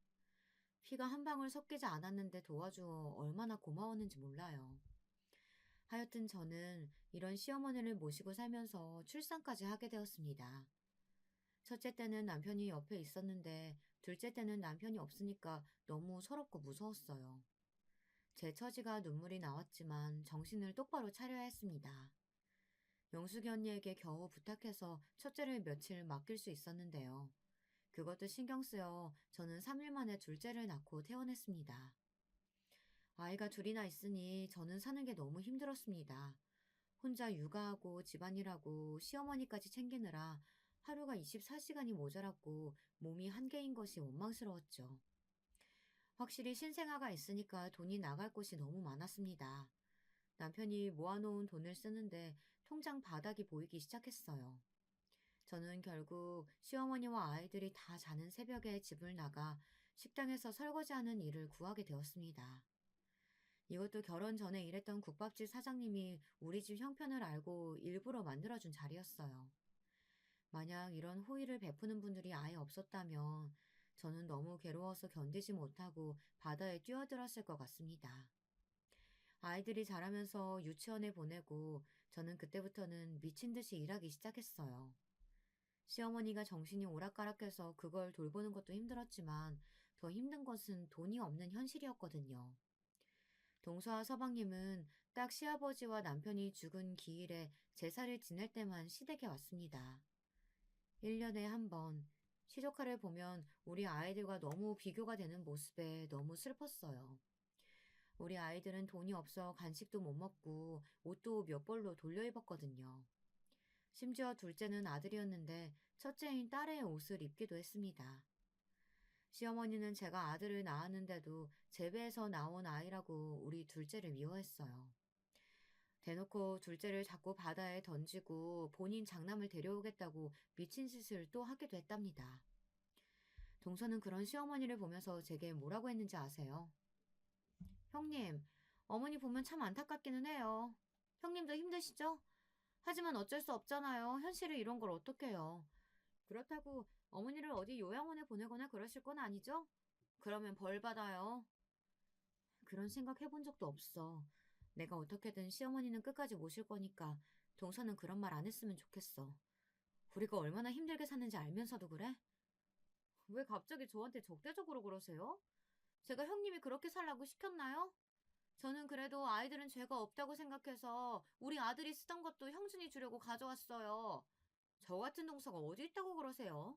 피가 한 방울 섞이지 않았는데 도와주어 얼마나 고마웠는지 몰라요. 하여튼 저는 이런 시어머니를 모시고 살면서 출산까지 하게 되었습니다. 첫째 때는 남편이 옆에 있었는데 둘째 때는 남편이 없으니까 너무 서럽고 무서웠어요. 제 처지가 눈물이 나왔지만 정신을 똑바로 차려야 했습니다. 영숙이 언니에게 겨우 부탁해서 첫째를 며칠 맡길 수 있었는데요. 그것도 신경 쓰여 저는 3일 만에 둘째를 낳고 퇴원했습니다. 아이가 둘이나 있으니 저는 사는 게 너무 힘들었습니다. 혼자 육아하고 집안일하고 시어머니까지 챙기느라 하루가 24시간이 모자랐고 몸이 한계인 것이 원망스러웠죠. 확실히 신생아가 있으니까 돈이 나갈 곳이 너무 많았습니다. 남편이 모아놓은 돈을 쓰는데 통장 바닥이 보이기 시작했어요. 저는 결국 시어머니와 아이들이 다 자는 새벽에 집을 나가 식당에서 설거지하는 일을 구하게 되었습니다. 이것도 결혼 전에 일했던 국밥집 사장님이 우리 집 형편을 알고 일부러 만들어준 자리였어요. 만약 이런 호의를 베푸는 분들이 아예 없었다면 저는 너무 괴로워서 견디지 못하고 바다에 뛰어들었을 것 같습니다. 아이들이 자라면서 유치원에 보내고 저는 그때부터는 미친 듯이 일하기 시작했어요. 시어머니가 정신이 오락가락해서 그걸 돌보는 것도 힘들었지만 더 힘든 것은 돈이 없는 현실이었거든요. 동서와 서방님은 딱 시아버지와 남편이 죽은 기일에 제사를 지낼 때만 시댁에 왔습니다. 1년에 한 번, 시조카를 보면 우리 아이들과 너무 비교가 되는 모습에 너무 슬펐어요. 우리 아이들은 돈이 없어 간식도 못 먹고 옷도 몇 벌로 돌려 입었거든요. 심지어 둘째는 아들이었는데 첫째인 딸의 옷을 입기도 했습니다. 시어머니는 제가 아들을 낳았는데도 제 배에서 나온 아이라고 우리 둘째를 미워했어요. 대놓고 둘째를 자꾸 바다에 던지고 본인 장남을 데려오겠다고 미친 짓을 또 하기도 했답니다. 동서는 그런 시어머니를 보면서 제게 뭐라고 했는지 아세요? 형님, 어머니 보면 참 안타깝기는 해요. 형님도 힘드시죠? 하지만 어쩔 수 없잖아요. 현실이 이런 걸 어떡해요. 그렇다고 어머니를 어디 요양원에 보내거나 그러실 건 아니죠? 그러면 벌 받아요. 그런 생각 해본 적도 없어. 내가 어떻게든 시어머니는 끝까지 모실 거니까 동서는 그런 말 안 했으면 좋겠어. 우리가 얼마나 힘들게 사는지 알면서도 그래? 왜 갑자기 저한테 적대적으로 그러세요? 제가 형님이 그렇게 살라고 시켰나요? 저는 그래도 아이들은 죄가 없다고 생각해서 우리 아들이 쓰던 것도 형준이 주려고 가져왔어요. 저 같은 동서가 어디 있다고 그러세요?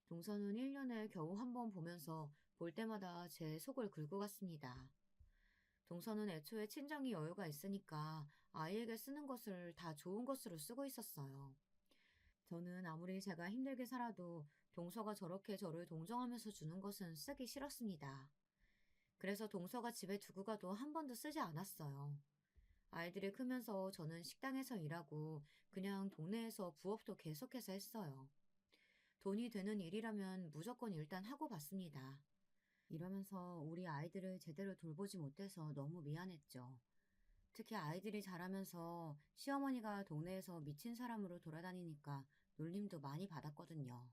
동서는 1년에 겨우 한 번 보면서 볼 때마다 제 속을 긁고 갔습니다. 동서는 애초에 친정이 여유가 있으니까 아이에게 쓰는 것을 다 좋은 것으로 쓰고 있었어요. 저는 아무리 제가 힘들게 살아도 동서가 저렇게 저를 동정하면서 주는 것은 쓰기 싫었습니다. 그래서 동서가 집에 두고 가도 한 번도 쓰지 않았어요. 아이들이 크면서 저는 식당에서 일하고 그냥 동네에서 부업도 계속해서 했어요. 돈이 되는 일이라면 무조건 일단 하고 봤습니다. 이러면서 우리 아이들을 제대로 돌보지 못해서 너무 미안했죠. 특히 아이들이 자라면서 시어머니가 동네에서 미친 사람으로 돌아다니니까 놀림도 많이 받았거든요.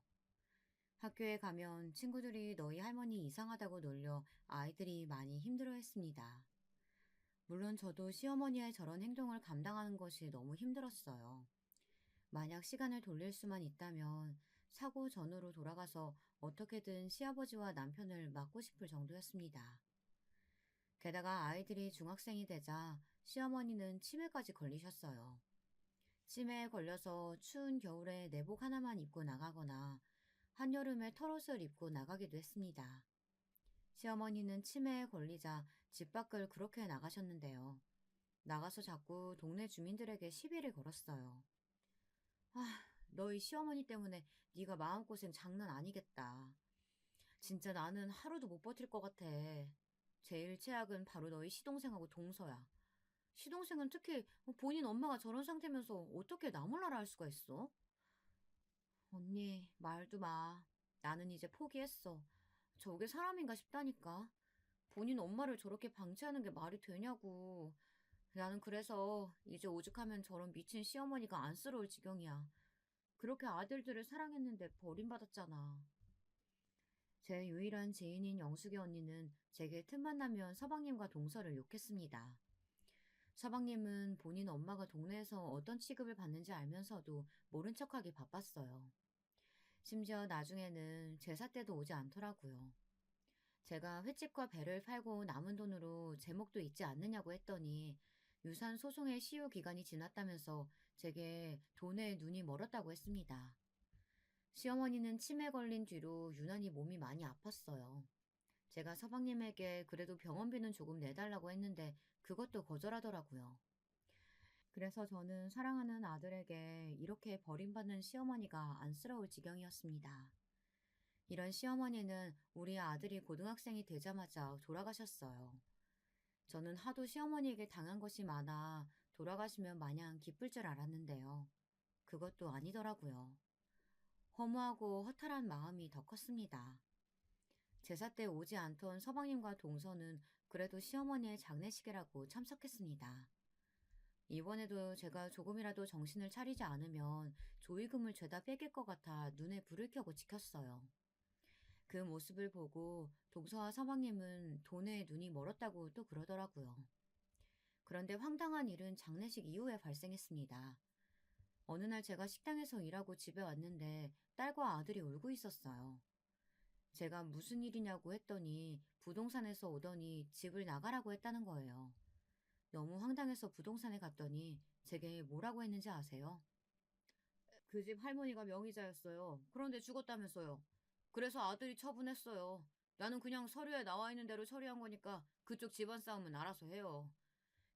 학교에 가면 친구들이 너희 할머니 이상하다고 놀려 아이들이 많이 힘들어했습니다. 물론 저도 시어머니의 저런 행동을 감당하는 것이 너무 힘들었어요. 만약 시간을 돌릴 수만 있다면 사고 전으로 돌아가서 어떻게든 시아버지와 남편을 막고 싶을 정도였습니다. 게다가 아이들이 중학생이 되자 시어머니는 치매까지 걸리셨어요. 치매에 걸려서 추운 겨울에 내복 하나만 입고 나가거나 한여름에 털옷을 입고 나가기도 했습니다. 시어머니는 치매에 걸리자 집 밖을 그렇게 나가셨는데요. 나가서 자꾸 동네 주민들에게 시비를 걸었어요. 아, 너희 시어머니 때문에 네가 마음고생 장난 아니겠다. 진짜 나는 하루도 못 버틸 것 같아. 제일 최악은 바로 너희 시동생하고 동서야. 시동생은 특히 본인 엄마가 저런 상태면서 어떻게 나 몰라라 할 수가 있어? 언니, 말도 마. 나는 이제 포기했어. 저게 사람인가 싶다니까. 본인 엄마를 저렇게 방치하는 게 말이 되냐고. 나는 그래서 이제 오죽하면 저런 미친 시어머니가 안쓰러울 지경이야. 그렇게 아들들을 사랑했는데 버림받았잖아. 제 유일한 지인인 영숙이 언니는 제게 틈만 나면 서방님과 동서를 욕했습니다. 서방님은 본인 엄마가 동네에서 어떤 취급을 받는지 알면서도 모른 척하기 바빴어요. 심지어 나중에는 제사 때도 오지 않더라고요. 제가 횟집과 배를 팔고 남은 돈으로 제목도 있지 않느냐고 했더니 유산 소송의 시효 기간이 지났다면서 제게 돈에 눈이 멀었다고 했습니다. 시어머니는 치매 걸린 뒤로 유난히 몸이 많이 아팠어요. 제가 서방님에게 그래도 병원비는 조금 내달라고 했는데 그것도 거절하더라고요. 그래서 저는 사랑하는 아들에게 이렇게 버림받는 시어머니가 안쓰러울 지경이었습니다. 이런 시어머니는 우리 아들이 고등학생이 되자마자 돌아가셨어요. 저는 하도 시어머니에게 당한 것이 많아 돌아가시면 마냥 기쁠 줄 알았는데요. 그것도 아니더라고요. 허무하고 허탈한 마음이 더 컸습니다. 제사 때 오지 않던 서방님과 동서는 그래도 시어머니의 장례식이라고 참석했습니다. 이번에도 제가 조금이라도 정신을 차리지 않으면 조의금을 죄다 뺏길 것 같아 눈에 불을 켜고 지켰어요. 그 모습을 보고 동서와 서방님은 돈에 눈이 멀었다고 또 그러더라고요. 그런데 황당한 일은 장례식 이후에 발생했습니다. 어느 날 제가 식당에서 일하고 집에 왔는데 딸과 아들이 울고 있었어요. 제가 무슨 일이냐고 했더니 부동산에서 오더니 집을 나가라고 했다는 거예요. 너무 황당해서 부동산에 갔더니 제게 뭐라고 했는지 아세요? 그 집 할머니가 명의자였어요. 그런데 죽었다면서요. 그래서 아들이 처분했어요. 나는 그냥 서류에 나와 있는 대로 처리한 거니까 그쪽 집안 싸움은 알아서 해요.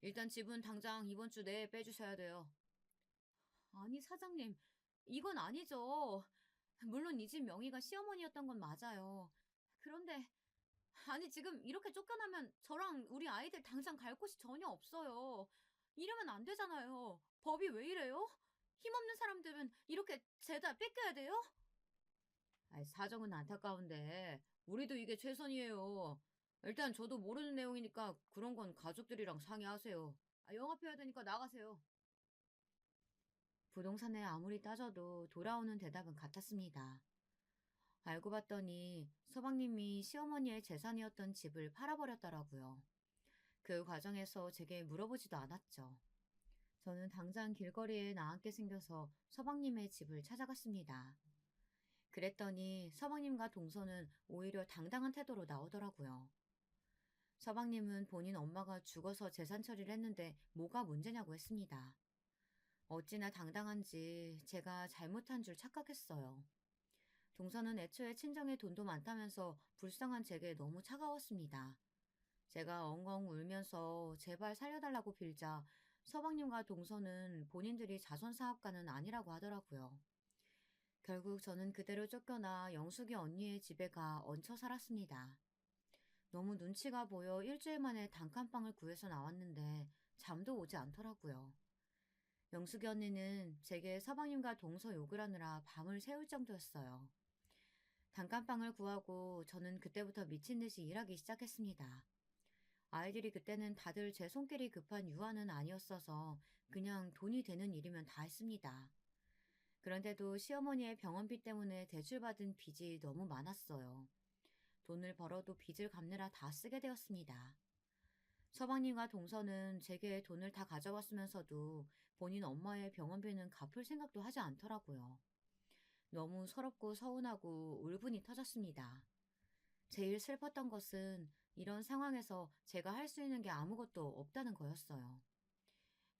일단 집은 당장 이번 주 내에 빼주셔야 돼요. 아니, 사장님, 이건 아니죠. 물론 이 집 명의가 시어머니였던 건 맞아요. 그런데, 아니, 지금 이렇게 쫓겨나면 저랑 우리 아이들 당장 갈 곳이 전혀 없어요. 이러면 안 되잖아요. 법이 왜 이래요? 힘없는 사람들은 이렇게 죄다 뺏겨야 돼요? 아이, 사정은 안타까운데 우리도 이게 최선이에요. 일단 저도 모르는 내용이니까 그런 건 가족들이랑 상의하세요. 영업해야 되니까 나가세요. 부동산에 아무리 따져도 돌아오는 대답은 같았습니다. 알고 봤더니 서방님이 시어머니의 재산이었던 집을 팔아버렸더라고요. 그 과정에서 제게 물어보지도 않았죠. 저는 당장 길거리에 나앉게 생겨서 서방님의 집을 찾아갔습니다. 그랬더니 서방님과 동서는 오히려 당당한 태도로 나오더라고요. 서방님은 본인 엄마가 죽어서 재산 처리를 했는데 뭐가 문제냐고 했습니다. 어찌나 당당한지 제가 잘못한 줄 착각했어요. 동서는 애초에 친정에 돈도 많다면서 불쌍한 제게 너무 차가웠습니다. 제가 엉엉 울면서 제발 살려달라고 빌자 서방님과 동서는 본인들이 자선사업가는 아니라고 하더라고요. 결국 저는 그대로 쫓겨나 영숙이 언니의 집에 가 얹혀 살았습니다. 너무 눈치가 보여 일주일 만에 단칸방을 구해서 나왔는데 잠도 오지 않더라고요. 영숙이 언니는 제게 서방님과 동서 욕을 하느라 밤을 새울 정도였어요. 단칸방을 구하고 저는 그때부터 미친 듯이 일하기 시작했습니다. 아이들이 그때는 다들 제 손길이 급한 유아는 아니었어서 그냥 돈이 되는 일이면 다 했습니다. 그런데도 시어머니의 병원비 때문에 대출받은 빚이 너무 많았어요. 돈을 벌어도 빚을 갚느라 다 쓰게 되었습니다. 서방님과 동서는 제게 돈을 다 가져갔으면서도 본인 엄마의 병원비는 갚을 생각도 하지 않더라고요. 너무 서럽고 서운하고 울분이 터졌습니다. 제일 슬펐던 것은 이런 상황에서 제가 할 수 있는 게 아무것도 없다는 거였어요.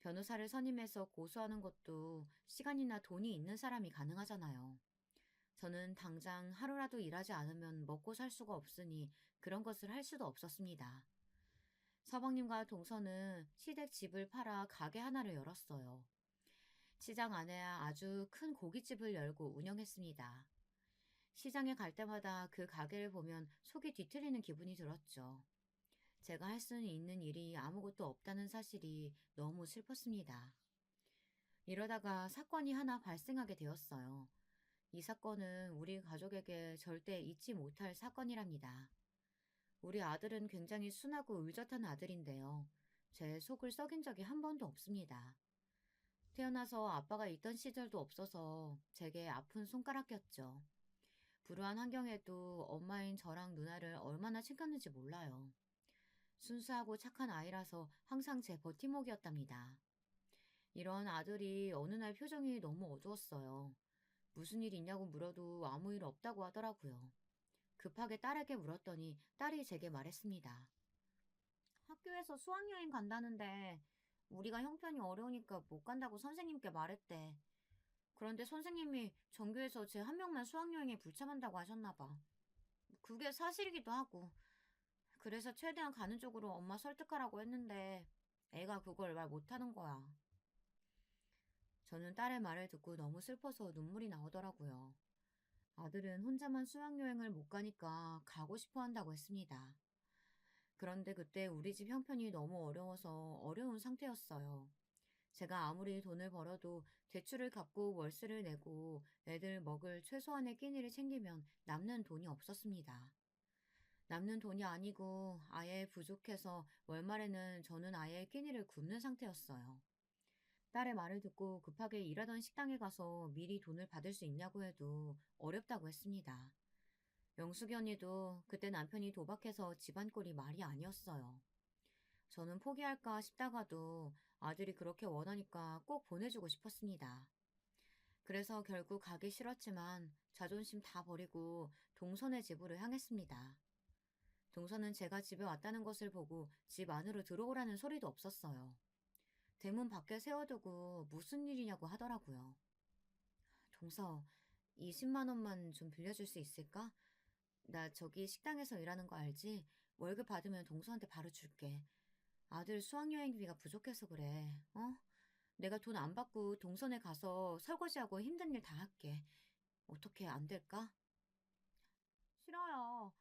변호사를 선임해서 고소하는 것도 시간이나 돈이 있는 사람이 가능하잖아요. 저는 당장 하루라도 일하지 않으면 먹고 살 수가 없으니 그런 것을 할 수도 없었습니다. 서방님과 동서는 시댁 집을 팔아 가게 하나를 열었어요. 시장 안에 아주 큰 고깃집을 열고 운영했습니다. 시장에 갈 때마다 그 가게를 보면 속이 뒤틀리는 기분이 들었죠. 제가 할 수 있는 일이 아무것도 없다는 사실이 너무 슬펐습니다. 이러다가 사건이 하나 발생하게 되었어요. 이 사건은 우리 가족에게 절대 잊지 못할 사건이랍니다. 우리 아들은 굉장히 순하고 의젓한 아들인데요. 제 속을 썩인 적이 한 번도 없습니다. 태어나서 아빠가 있던 시절도 없어서 제게 아픈 손가락이었죠. 불우한 환경에도 엄마인 저랑 누나를 얼마나 챙겼는지 몰라요. 순수하고 착한 아이라서 항상 제 버팀목이었답니다. 이런 아들이 어느 날 표정이 너무 어두웠어요. 무슨 일 있냐고 물어도 아무 일 없다고 하더라고요. 급하게 딸에게 물었더니 딸이 제게 말했습니다. 학교에서 수학여행 간다는데 우리가 형편이 어려우니까 못 간다고 선생님께 말했대. 그런데 선생님이 전교에서 제 한 명만 수학여행에 불참한다고 하셨나 봐. 그게 사실이기도 하고. 그래서 최대한 가는 쪽으로 엄마 설득하라고 했는데 애가 그걸 말 못하는 거야. 저는 딸의 말을 듣고 너무 슬퍼서 눈물이 나오더라고요. 아들은 혼자만 수학여행을 못 가니까 가고 싶어 한다고 했습니다. 그런데 그때 우리 집 형편이 너무 어려워서 어려운 상태였어요. 제가 아무리 돈을 벌어도 대출을 갚고 월세를 내고 애들 먹을 최소한의 끼니를 챙기면 남는 돈이 없었습니다. 남는 돈이 아니고 아예 부족해서 월말에는 저는 아예 끼니를 굶는 상태였어요. 딸의 말을 듣고 급하게 일하던 식당에 가서 미리 돈을 받을 수 있냐고 해도 어렵다고 했습니다. 영숙이 언니도 그때 남편이 도박해서 집안 꼴이 말이 아니었어요. 저는 포기할까 싶다가도 아들이 그렇게 원하니까 꼭 보내주고 싶었습니다. 그래서 결국 가기 싫었지만 자존심 다 버리고 동선의 집으로 향했습니다. 동선은 제가 집에 왔다는 것을 보고 집 안으로 들어오라는 소리도 없었어요. 대문 밖에 세워두고 무슨 일이냐고 하더라고요. 동서, 20만 원만 좀 빌려줄 수 있을까? 나 저기 식당에서 일하는 거 알지? 월급 받으면 동서한테 바로 줄게. 아들 수학여행비가 부족해서 그래. 어? 내가 돈 안 받고 동선에 가서 설거지하고 힘든 일 다 할게. 어떻게 안 될까? 싫어요.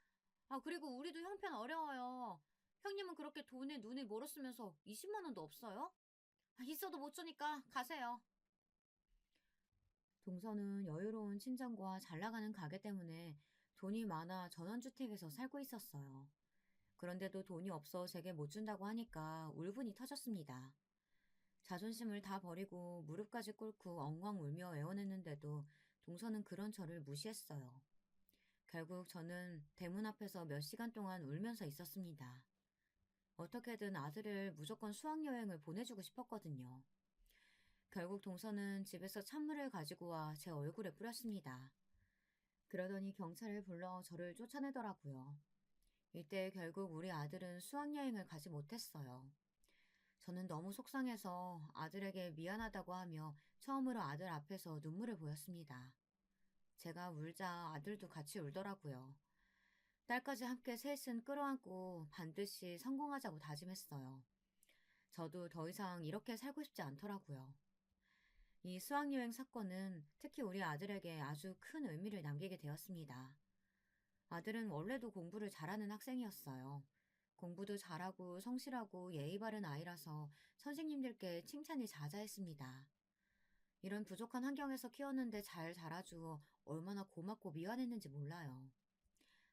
아, 그리고 우리도 형편 어려워요. 형님은 그렇게 돈에 눈을 멀었으면서 20만 원도 없어요? 아, 있어도 못 주니까 가세요. 동서는 여유로운 친정과 잘 나가는 가게 때문에 돈이 많아 전원주택에서 살고 있었어요. 그런데도 돈이 없어 제게 못 준다고 하니까 울분이 터졌습니다. 자존심을 다 버리고 무릎까지 꿇고 엉엉 울며 애원했는데도 동서는 그런 저를 무시했어요. 결국 저는 대문 앞에서 몇 시간 동안 울면서 있었습니다. 어떻게든 아들을 무조건 수학여행을 보내주고 싶었거든요. 결국 동서는 집에서 찬물을 가지고 와 제 얼굴에 뿌렸습니다. 그러더니 경찰을 불러 저를 쫓아내더라고요. 이때 결국 우리 아들은 수학여행을 가지 못했어요. 저는 너무 속상해서 아들에게 미안하다고 하며 처음으로 아들 앞에서 눈물을 보였습니다. 제가 울자 아들도 같이 울더라고요. 딸까지 함께 셋은 끌어안고 반드시 성공하자고 다짐했어요. 저도 더 이상 이렇게 살고 싶지 않더라고요. 이 수학여행 사건은 특히 우리 아들에게 아주 큰 의미를 남기게 되었습니다. 아들은 원래도 공부를 잘하는 학생이었어요. 공부도 잘하고 성실하고 예의 바른 아이라서 선생님들께 칭찬이 자자했습니다. 이런 부족한 환경에서 키웠는데 잘 자라주어 얼마나 고맙고 미안했는지 몰라요.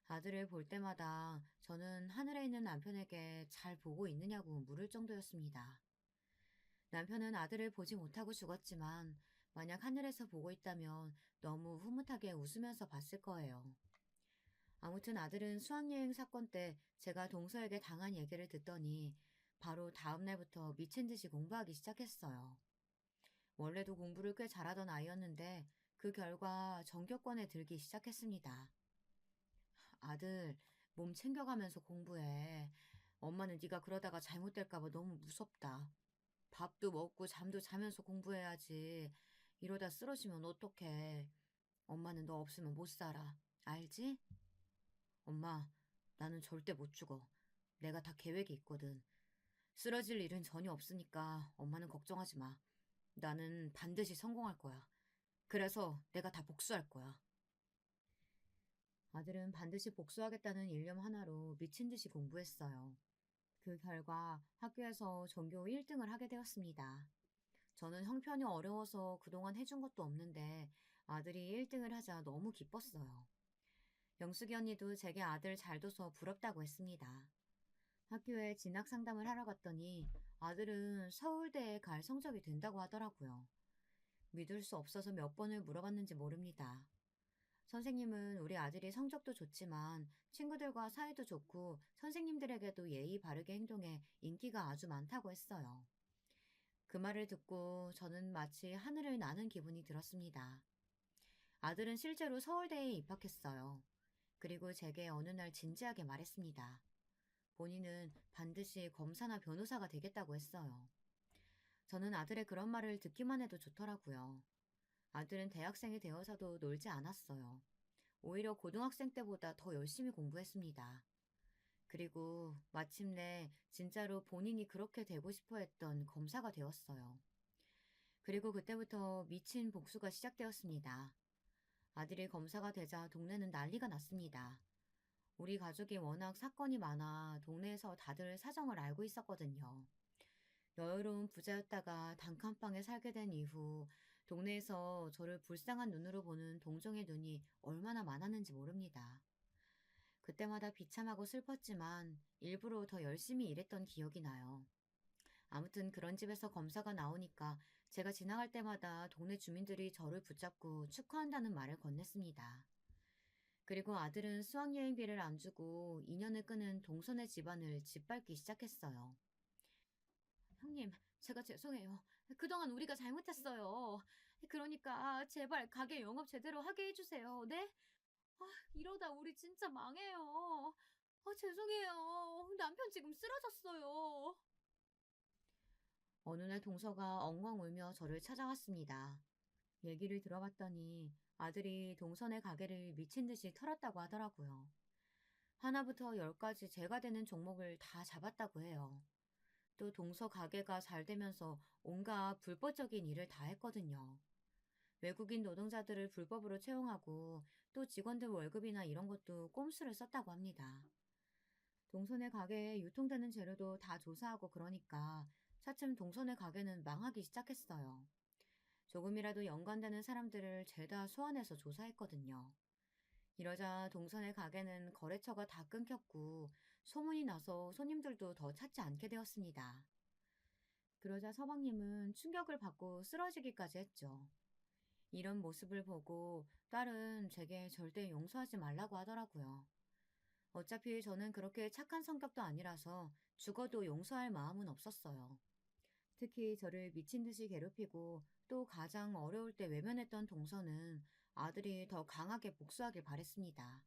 아들을 볼 때마다 저는 하늘에 있는 남편에게 잘 보고 있느냐고 물을 정도였습니다. 남편은 아들을 보지 못하고 죽었지만 만약 하늘에서 보고 있다면 너무 흐뭇하게 웃으면서 봤을 거예요. 아무튼 아들은 수학여행 사건 때 제가 동서에게 당한 얘기를 듣더니 바로 다음 날부터 미친 듯이 공부하기 시작했어요. 원래도 공부를 꽤 잘하던 아이였는데 그 결과 전교권에 들기 시작했습니다. 아들, 몸 챙겨가면서 공부해. 엄마는 네가 그러다가 잘못될까 봐 너무 무섭다. 밥도 먹고 잠도 자면서 공부해야지. 이러다 쓰러지면 어떡해. 엄마는 너 없으면 못 살아. 알지? 엄마, 나는 절대 못 죽어. 내가 다 계획이 있거든. 쓰러질 일은 전혀 없으니까 엄마는 걱정하지 마. 나는 반드시 성공할 거야. 그래서 내가 다 복수할 거야. 아들은 반드시 복수하겠다는 일념 하나로 미친 듯이 공부했어요. 그 결과 학교에서 전교 1등을 하게 되었습니다. 저는 형편이 어려워서 그동안 해준 것도 없는데 아들이 1등을 하자 너무 기뻤어요. 영숙이 언니도 제게 아들 잘 둬서 부럽다고 했습니다. 학교에 진학 상담을 하러 갔더니 아들은 서울대에 갈 성적이 된다고 하더라고요. 믿을 수 없어서 몇 번을 물어봤는지 모릅니다. 선생님은 우리 아들이 성적도 좋지만 친구들과 사이도 좋고 선생님들에게도 예의 바르게 행동해 인기가 아주 많다고 했어요. 그 말을 듣고 저는 마치 하늘을 나는 기분이 들었습니다. 아들은 실제로 서울대에 입학했어요. 그리고 제게 어느 날 진지하게 말했습니다. 본인은 반드시 검사나 변호사가 되겠다고 했어요. 저는 아들의 그런 말을 듣기만 해도 좋더라고요. 아들은 대학생이 되어서도 놀지 않았어요. 오히려 고등학생 때보다 더 열심히 공부했습니다. 그리고 마침내 진짜로 본인이 그렇게 되고 싶어 했던 검사가 되었어요. 그리고 그때부터 미친 복수가 시작되었습니다. 아들이 검사가 되자 동네는 난리가 났습니다. 우리 가족이 워낙 사건이 많아 동네에서 다들 사정을 알고 있었거든요. 여유로운 부자였다가 단칸방에 살게 된 이후 동네에서 저를 불쌍한 눈으로 보는 동정의 눈이 얼마나 많았는지 모릅니다. 그때마다 비참하고 슬펐지만 일부러 더 열심히 일했던 기억이 나요. 아무튼 그런 집에서 검사가 나오니까 제가 지나갈 때마다 동네 주민들이 저를 붙잡고 축하한다는 말을 건넸습니다. 그리고 아들은 수학여행비를 안 주고 인연을 끄는 동선의 집안을 짓밟기 시작했어요. 형님, 제가 죄송해요. 그동안 우리가 잘못했어요. 그러니까 제발 가게 영업 제대로 하게 해주세요. 네? 이러다 우리 진짜 망해요. 죄송해요. 남편 지금 쓰러졌어요. 어느 날 동서가 엉엉 울며 저를 찾아왔습니다. 얘기를 들어봤더니 아들이 동선의 가게를 미친 듯이 털었다고 하더라고요. 하나부터 열까지 제가 되는 종목을 다 잡았다고 해요. 또 동서 가게가 잘 되면서 온갖 불법적인 일을 다 했거든요. 외국인 노동자들을 불법으로 채용하고 또 직원들 월급이나 이런 것도 꼼수를 썼다고 합니다. 동선의 가게에 유통되는 재료도 다 조사하고 그러니까 차츰 동선의 가게는 망하기 시작했어요. 조금이라도 연관되는 사람들을 죄다 소환해서 조사했거든요. 이러자 동선의 가게는 거래처가 다 끊겼고 소문이 나서 손님들도 더 찾지 않게 되었습니다. 그러자 서방님은 충격을 받고 쓰러지기까지 했죠. 이런 모습을 보고 딸은 제게 절대 용서하지 말라고 하더라고요. 어차피 저는 그렇게 착한 성격도 아니라서 죽어도 용서할 마음은 없었어요. 특히 저를 미친 듯이 괴롭히고 또 가장 어려울 때 외면했던 동서는 아들이 더 강하게 복수하길 바랬습니다.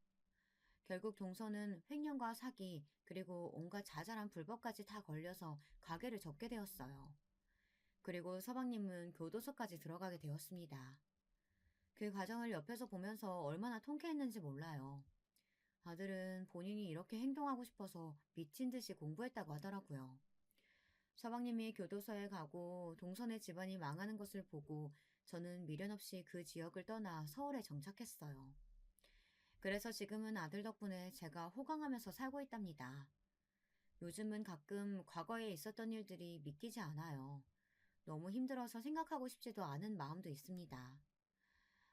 결국 동서는 횡령과 사기 그리고 온갖 자잘한 불법까지 다 걸려서 가게를 접게 되었어요. 그리고 서방님은 교도소까지 들어가게 되었습니다. 그 과정을 옆에서 보면서 얼마나 통쾌했는지 몰라요. 아들은 본인이 이렇게 행동하고 싶어서 미친 듯이 공부했다고 하더라고요. 서방님이 교도소에 가고 동선의 집안이 망하는 것을 보고 저는 미련 없이 그 지역을 떠나 서울에 정착했어요. 그래서 지금은 아들 덕분에 제가 호강하면서 살고 있답니다. 요즘은 가끔 과거에 있었던 일들이 믿기지 않아요. 너무 힘들어서 생각하고 싶지도 않은 마음도 있습니다.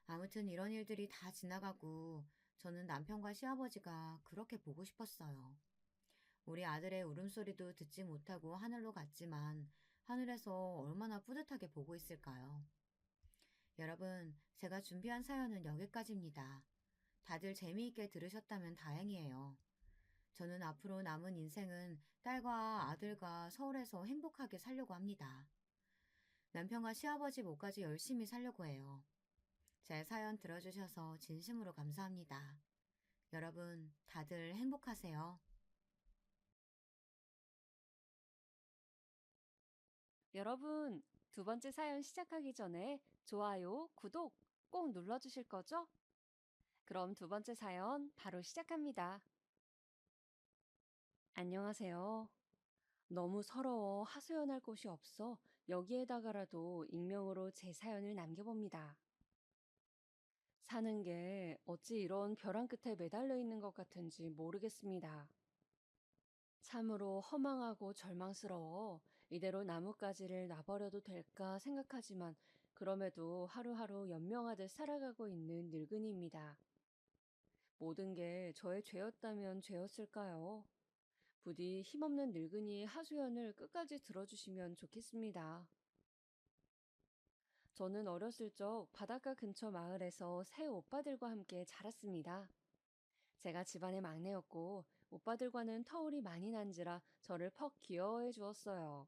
아무튼 이런 일들이 다 지나가고 저는 남편과 시아버지가 그렇게 보고 싶었어요. 우리 아들의 울음소리도 듣지 못하고 하늘로 갔지만 하늘에서 얼마나 뿌듯하게 보고 있을까요? 여러분, 제가 준비한 사연은 여기까지입니다. 다들 재미있게 들으셨다면 다행이에요. 저는 앞으로 남은 인생은 딸과 아들과 서울에서 행복하게 살려고 합니다. 남편과 시아버지 몫까지 열심히 살려고 해요. 제 사연 들어주셔서 진심으로 감사합니다. 여러분, 다들 행복하세요. 여러분, 두 번째 사연 시작하기 전에 좋아요, 구독 꼭 눌러주실 거죠? 그럼 두 번째 사연 바로 시작합니다. 안녕하세요. 너무 서러워 하소연할 곳이 없어 여기에다가라도 익명으로 제 사연을 남겨봅니다. 사는 게 어찌 이런 벼랑 끝에 매달려 있는 것 같은지 모르겠습니다. 참으로 허망하고 절망스러워 이대로 나뭇가지를 놔버려도 될까 생각하지만 그럼에도 하루하루 연명하듯 살아가고 있는 늙은이입니다. 모든 게 저의 죄였다면 죄였을까요? 부디 힘없는 늙은이의 하소연을 끝까지 들어주시면 좋겠습니다. 저는 어렸을 적 바닷가 근처 마을에서 새 오빠들과 함께 자랐습니다. 제가 집안의 막내였고 오빠들과는 터울이 많이 난지라 저를 퍽 귀여워해 주었어요.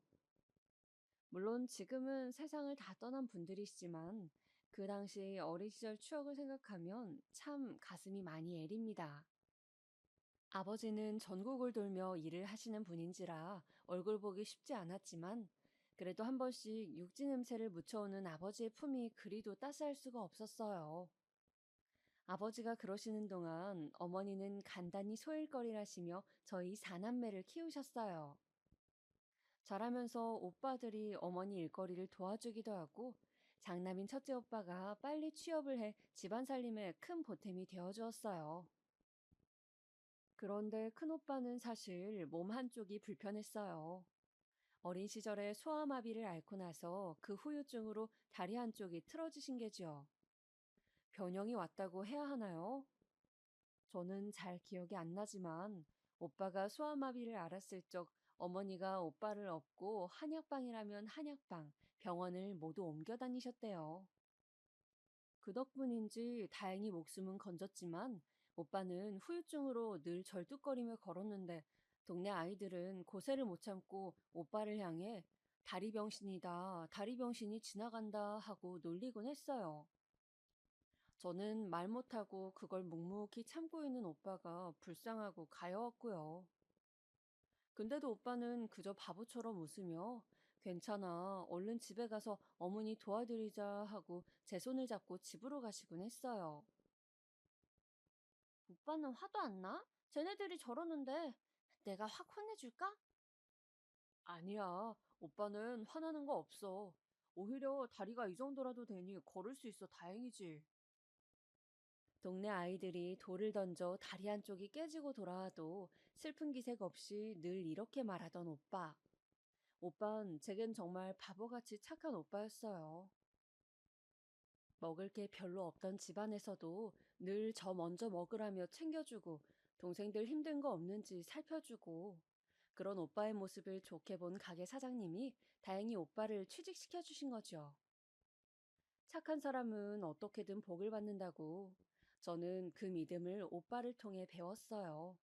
물론 지금은 세상을 다 떠난 분들이시지만 그 당시 어린 시절 추억을 생각하면 참 가슴이 많이 애립니다. 아버지는 전국을 돌며 일을 하시는 분인지라 얼굴 보기 쉽지 않았지만 그래도 한 번씩 육지 냄새를 묻혀오는 아버지의 품이 그리도 따스할 수가 없었어요. 아버지가 그러시는 동안 어머니는 간단히 소일거리라시며 저희 사남매를 키우셨어요. 자라면서 오빠들이 어머니 일거리를 도와주기도 하고 장남인 첫째 오빠가 빨리 취업을 해 집안 살림에 큰 보탬이 되어 주었어요. 그런데 큰오빠는 사실 몸 한쪽이 불편했어요. 어린 시절에 소아마비를 앓고 나서 그 후유증으로 다리 한쪽이 틀어지신 게지요. 변형이 왔다고 해야 하나요? 저는 잘 기억이 안 나지만 오빠가 소아마비를 앓았을 적 어머니가 오빠를 업고 한약방이라면 한약방, 병원을 모두 옮겨 다니셨대요. 그 덕분인지 다행히 목숨은 건졌지만 오빠는 후유증으로 늘 절뚝거리며 걸었는데 동네 아이들은 고세를 못 참고 오빠를 향해 다리 병신이다, 다리 병신이 지나간다 하고 놀리곤 했어요. 저는 말 못하고 그걸 묵묵히 참고 있는 오빠가 불쌍하고 가여웠고요. 근데도 오빠는 그저 바보처럼 웃으며 괜찮아, 얼른 집에 가서 어머니 도와드리자 하고 제 손을 잡고 집으로 가시곤 했어요. 오빠는 화도 안 나? 쟤네들이 저러는데 내가 확 혼내줄까? 아니야, 오빠는 화나는 거 없어. 오히려 다리가 이 정도라도 되니 걸을 수 있어 다행이지. 동네 아이들이 돌을 던져 다리 한쪽이 깨지고 돌아와도 슬픈 기색 없이 늘 이렇게 말하던 오빠. 오빤 제겐 정말 바보같이 착한 오빠였어요. 먹을 게 별로 없던 집안에서도 늘 저 먼저 먹으라며 챙겨주고 동생들 힘든 거 없는지 살펴주고 그런 오빠의 모습을 좋게 본 가게 사장님이 다행히 오빠를 취직시켜 주신 거죠. 착한 사람은 어떻게든 복을 받는다고 저는 그 믿음을 오빠를 통해 배웠어요.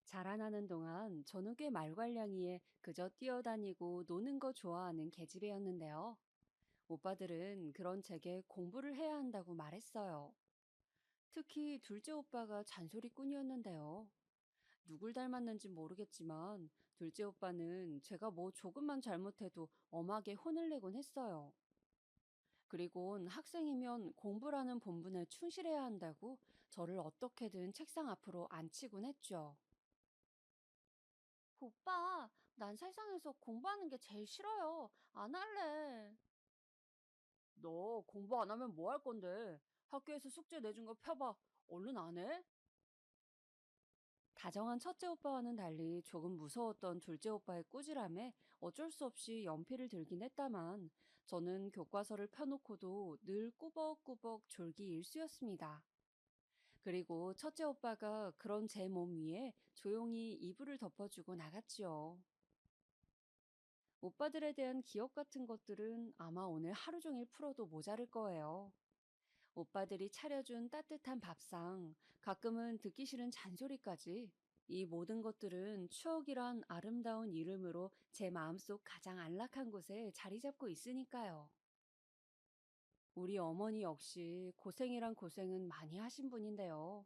자라나는 동안 저는 꽤 말괄량이에 그저 뛰어다니고 노는 거 좋아하는 계집애였는데요. 오빠들은 그런 제게 공부를 해야 한다고 말했어요. 특히 둘째 오빠가 잔소리꾼이었는데요. 누굴 닮았는지 모르겠지만 둘째 오빠는 제가 뭐 조금만 잘못해도 엄하게 혼을 내곤 했어요. 그리곤 학생이면 공부라는 본분에 충실해야 한다고 저를 어떻게든 책상 앞으로 앉히곤 했죠. 오빠, 난 세상에서 공부하는 게 제일 싫어요. 안 할래. 너 공부 안 하면 뭐 할 건데? 학교에서 숙제 내준 거 펴봐. 얼른 안 해? 다정한 첫째 오빠와는 달리 조금 무서웠던 둘째 오빠의 꾸지람에 어쩔 수 없이 연필을 들긴 했다만 저는 교과서를 펴놓고도 늘 꾸벅꾸벅 졸기 일쑤였습니다. 그리고 첫째 오빠가 그런 제 몸 위에 조용히 이불을 덮어주고 나갔지요. 오빠들에 대한 기억 같은 것들은 아마 오늘 하루 종일 풀어도 모자랄 거예요. 오빠들이 차려준 따뜻한 밥상, 가끔은 듣기 싫은 잔소리까지. 이 모든 것들은 추억이란 아름다운 이름으로 제 마음속 가장 안락한 곳에 자리 잡고 있으니까요. 우리 어머니 역시 고생이란 고생은 많이 하신 분인데요.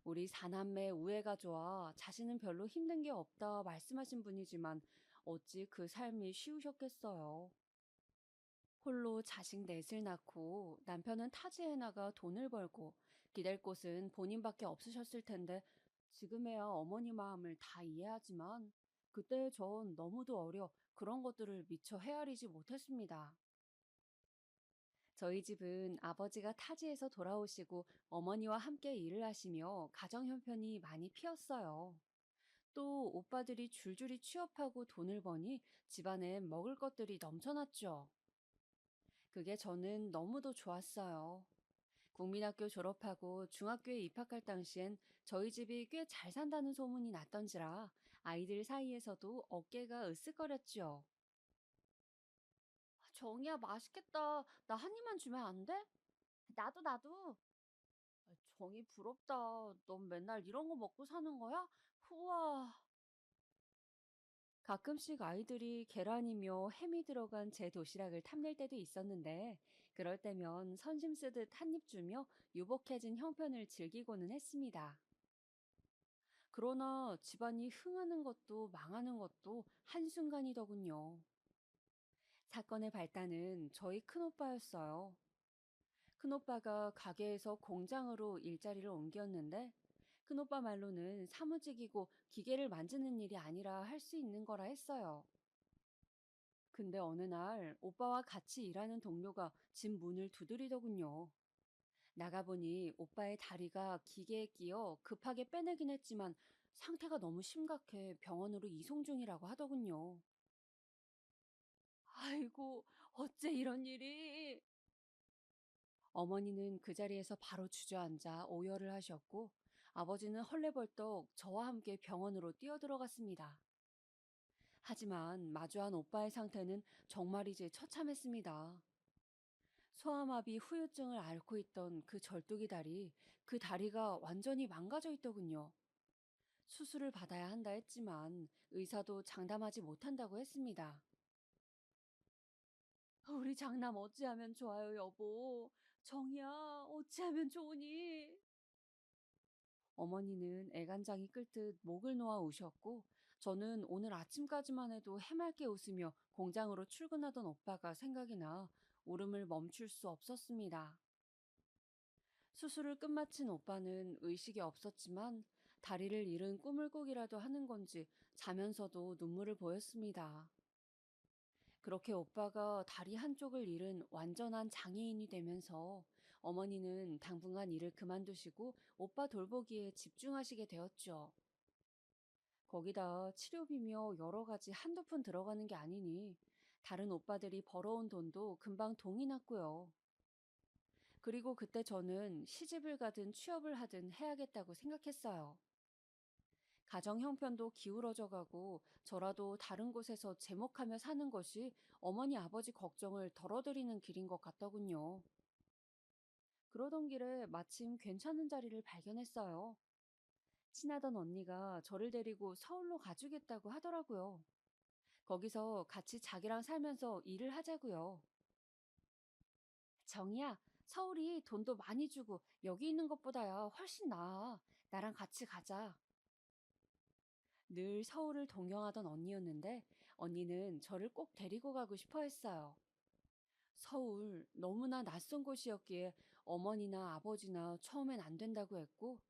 우리 사남매 우애가 좋아 자신은 별로 힘든 게 없다 말씀하신 분이지만 어찌 그 삶이 쉬우셨겠어요. 홀로 자식 넷을 낳고 남편은 타지에 나가 돈을 벌고 기댈 곳은 본인밖에 없으셨을 텐데 지금에야 어머니 마음을 다 이해하지만 그때 전 너무도 어려 그런 것들을 미처 헤아리지 못했습니다. 저희 집은 아버지가 타지에서 돌아오시고 어머니와 함께 일을 하시며 가정 형편이 많이 피었어요. 또 오빠들이 줄줄이 취업하고 돈을 버니 집안엔 먹을 것들이 넘쳐났죠. 그게 저는 너무도 좋았어요. 국민학교 졸업하고 중학교에 입학할 당시엔 저희 집이 꽤 잘 산다는 소문이 났던지라 아이들 사이에서도 어깨가 으쓱거렸죠. 정이야, 맛있겠다. 나 한 입만 주면 안 돼? 나도. 정이 부럽다. 넌 맨날 이런 거 먹고 사는 거야? 우와. 가끔씩 아이들이 계란이며 햄이 들어간 제 도시락을 탐낼 때도 있었는데, 그럴 때면 선심 쓰듯 한 입 주며 유복해진 형편을 즐기고는 했습니다. 그러나 집안이 흥하는 것도 망하는 것도 한순간이더군요. 사건의 발단은 저희 큰오빠였어요. 큰오빠가 가게에서 공장으로 일자리를 옮겼는데, 큰오빠 말로는 사무직이고 기계를 만지는 일이 아니라 할 수 있는 거라 했어요. 근데 어느 날 오빠와 같이 일하는 동료가 집 문을 두드리더군요. 나가보니 오빠의 다리가 기계에 끼어 급하게 빼내긴 했지만 상태가 너무 심각해 병원으로 이송 중이라고 하더군요. 아이고, 어째 이런 일이. 어머니는 그 자리에서 바로 주저앉아 오열을 하셨고 아버지는 헐레벌떡 저와 함께 병원으로 뛰어들어갔습니다. 하지만 마주한 오빠의 상태는 정말이지 처참했습니다. 소아마비 후유증을 앓고 있던 그 절뚝이 다리, 그 다리가 완전히 망가져 있더군요. 수술을 받아야 한다 했지만 의사도 장담하지 못한다고 했습니다. 우리 장남 어찌하면 좋아요, 여보. 정이야, 어찌하면 좋으니? 어머니는 애간장이 끓듯 목을 놓아 우셨고, 저는 오늘 아침까지만 해도 해맑게 웃으며 공장으로 출근하던 오빠가 생각이 나 울음을 멈출 수 없었습니다. 수술을 끝마친 오빠는 의식이 없었지만 다리를 잃은 꿈을 꾸기라도 하는 건지 자면서도 눈물을 보였습니다. 그렇게 오빠가 다리 한쪽을 잃은 완전한 장애인이 되면서 어머니는 당분간 일을 그만두시고 오빠 돌보기에 집중하시게 되었죠. 거기다 치료비며 여러 가지 한두 푼 들어가는 게 아니니 다른 오빠들이 벌어온 돈도 금방 동이 났고요. 그리고 그때 저는 시집을 가든 취업을 하든 해야겠다고 생각했어요. 가정 형편도 기울어져 가고 저라도 다른 곳에서 제목하며 사는 것이 어머니 아버지 걱정을 덜어드리는 길인 것 같더군요. 그러던 길에 마침 괜찮은 자리를 발견했어요. 친하던 언니가 저를 데리고 서울로 가주겠다고 하더라고요. 거기서 같이 자기랑 살면서 일을 하자고요. 정이야, 서울이 돈도 많이 주고 여기 있는 것보다야 훨씬 나아. 나랑 같이 가자. 늘 서울을 동경하던 언니였는데 언니는 저를 꼭 데리고 가고 싶어 했어요. 서울 너무나 낯선 곳이었기에 어머니나 아버지나 처음엔 안 된다고 했고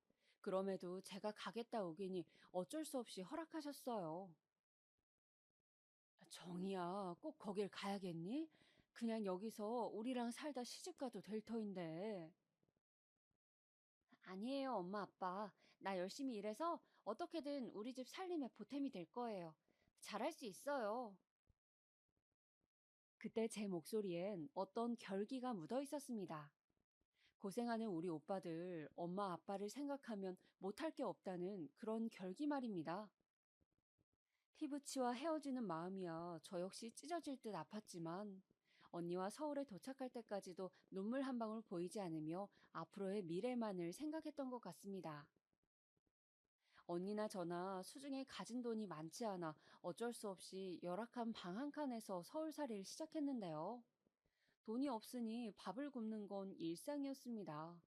그럼에도 제가 가겠다 오기니 어쩔 수 없이 허락하셨어요. 정이야, 꼭 거길 가야겠니? 그냥 여기서 우리랑 살다 시집가도 될 터인데. 아니에요, 엄마, 아빠. 나 열심히 일해서 어떻게든 우리 집 살림에 보탬이 될 거예요. 잘할 수 있어요. 그때 제 목소리엔 어떤 결기가 묻어 있었습니다. 고생하는 우리 오빠들, 엄마, 아빠를 생각하면 못할 게 없다는 그런 결기 말입니다. 피부치와 헤어지는 마음이야 저 역시 찢어질 듯 아팠지만 언니와 서울에 도착할 때까지도 눈물 한 방울 보이지 않으며 앞으로의 미래만을 생각했던 것 같습니다. 언니나 저나 수중에 가진 돈이 많지 않아 어쩔 수 없이 열악한 방 한 칸에서 서울살이를 시작했는데요. 돈이 없으니 밥을 굶는 건 일상이었습니다.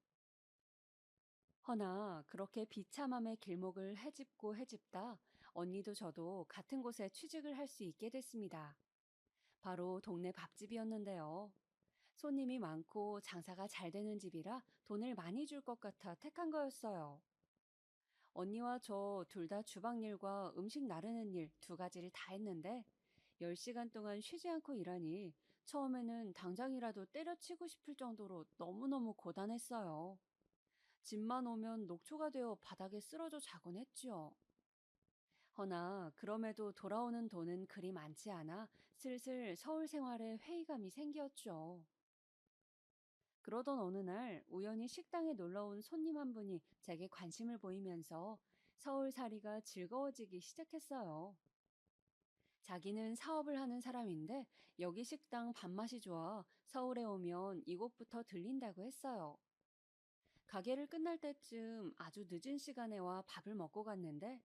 허나 그렇게 비참함의 길목을 헤집고 헤집다 언니도 저도 같은 곳에 취직을 할 수 있게 됐습니다. 바로 동네 밥집이었는데요. 손님이 많고 장사가 잘 되는 집이라 돈을 많이 줄 것 같아 택한 거였어요. 언니와 저 둘 다 주방 일과 음식 나르는 일 두 가지를 다 했는데 10시간 동안 쉬지 않고 일하니 처음에는 당장이라도 때려치고 싶을 정도로 너무너무 고단했어요. 집만 오면 녹초가 되어 바닥에 쓰러져 자곤 했지요. 허나 그럼에도 돌아오는 돈은 그리 많지 않아 슬슬 서울 생활에 회의감이 생겼죠. 그러던 어느 날 우연히 식당에 놀러 온 손님 한 분이 제게 관심을 보이면서 서울살이가 즐거워지기 시작했어요. 자기는 사업을 하는 사람인데 여기 식당 밥맛이 좋아 서울에 오면 이곳부터 들린다고 했어요. 가게를 끝날 때쯤 아주 늦은 시간에 와 밥을 먹고 갔는데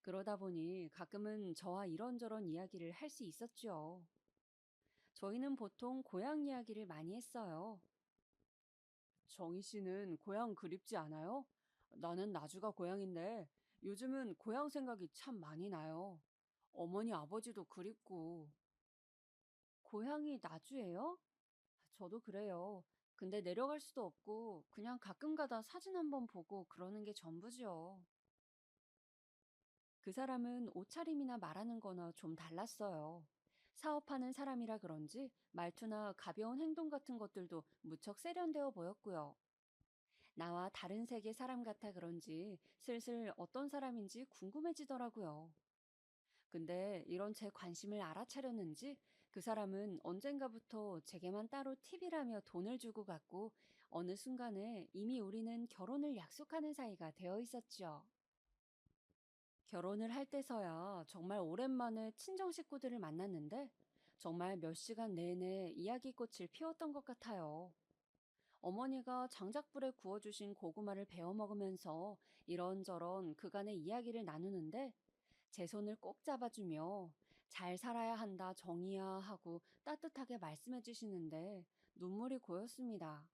그러다 보니 가끔은 저와 이런저런 이야기를 할 수 있었죠. 저희는 보통 고향 이야기를 많이 했어요. 정희 씨는 고향 그립지 않아요? 나는 나주가 고향인데 요즘은 고향 생각이 참 많이 나요. 어머니 아버지도 그립고. 고향이 나주예요? 저도 그래요. 근데 내려갈 수도 없고 그냥 가끔 가다 사진 한번 보고 그러는 게 전부지요. 그 사람은 옷차림이나 말하는 거나 좀 달랐어요. 사업하는 사람이라 그런지 말투나 가벼운 행동 같은 것들도 무척 세련되어 보였고요. 나와 다른 세계 사람 같아 그런지 슬슬 어떤 사람인지 궁금해지더라고요. 근데 이런 제 관심을 알아차렸는지 그 사람은 언젠가부터 제게만 따로 팁이라며 돈을 주고 갔고 어느 순간에 이미 우리는 결혼을 약속하는 사이가 되어 있었죠. 결혼을 할 때서야 정말 오랜만에 친정 식구들을 만났는데 정말 몇 시간 내내 이야기꽃을 피웠던 것 같아요. 어머니가 장작불에 구워주신 고구마를 베어 먹으면서 이런저런 그간의 이야기를 나누는데 제 손을 꼭 잡아주며 잘 살아야 한다 정이야 하고 따뜻하게 말씀해 주시는데 눈물이 고였습니다.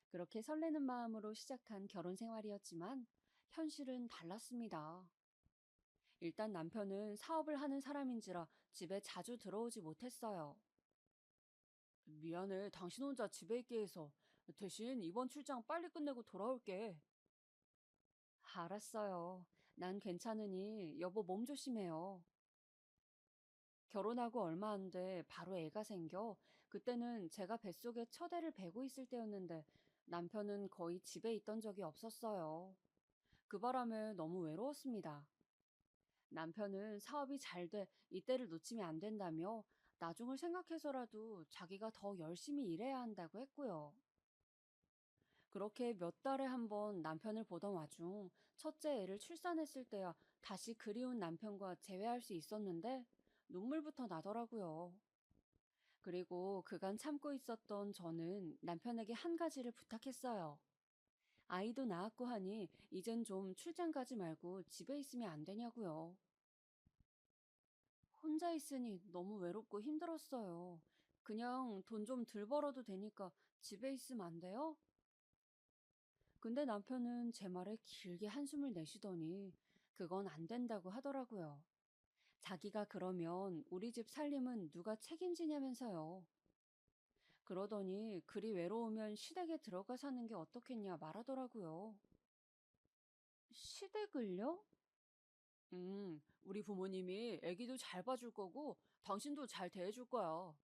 그렇게 설레는 마음으로 시작한 결혼 생활이었지만 현실은 달랐습니다. 일단 남편은 사업을 하는 사람인지라 집에 자주 들어오지 못했어요. 미안해, 당신 혼자 집에 있게 해서. 대신 이번 출장 빨리 끝내고 돌아올게. 알았어요. 난 괜찮으니 여보 몸 조심해요. 결혼하고 얼마 안 돼 바로 애가 생겨 그때는 제가 뱃속에 첫 애를 베고 있을 때였는데 남편은 거의 집에 있던 적이 없었어요. 그 바람에 너무 외로웠습니다. 남편은 사업이 잘 돼 이때를 놓치면 안 된다며 나중을 생각해서라도 자기가 더 열심히 일해야 한다고 했고요. 그렇게 몇 달에 한 번 남편을 보던 와중 첫째 애를 출산했을 때야 다시 그리운 남편과 재회할 수 있었는데 눈물부터 나더라고요. 그리고 그간 참고 있었던 저는 남편에게 한 가지를 부탁했어요. 아이도 낳았고 하니 이젠 좀 출장 가지 말고 집에 있으면 안 되냐고요. 혼자 있으니 너무 외롭고 힘들었어요. 그냥 돈 좀 덜 벌어도 되니까 집에 있으면 안 돼요? 근데 남편은 제 말에 길게 한숨을 내쉬더니 그건 안 된다고 하더라고요. 자기가 그러면 우리 집 살림은 누가 책임지냐면서요. 그러더니 그리 외로우면 시댁에 들어가 사는 게 어떻겠냐 말하더라고요. 시댁을요? 우리 부모님이 애기도 잘 봐줄 거고 당신도 잘 대해줄 거야.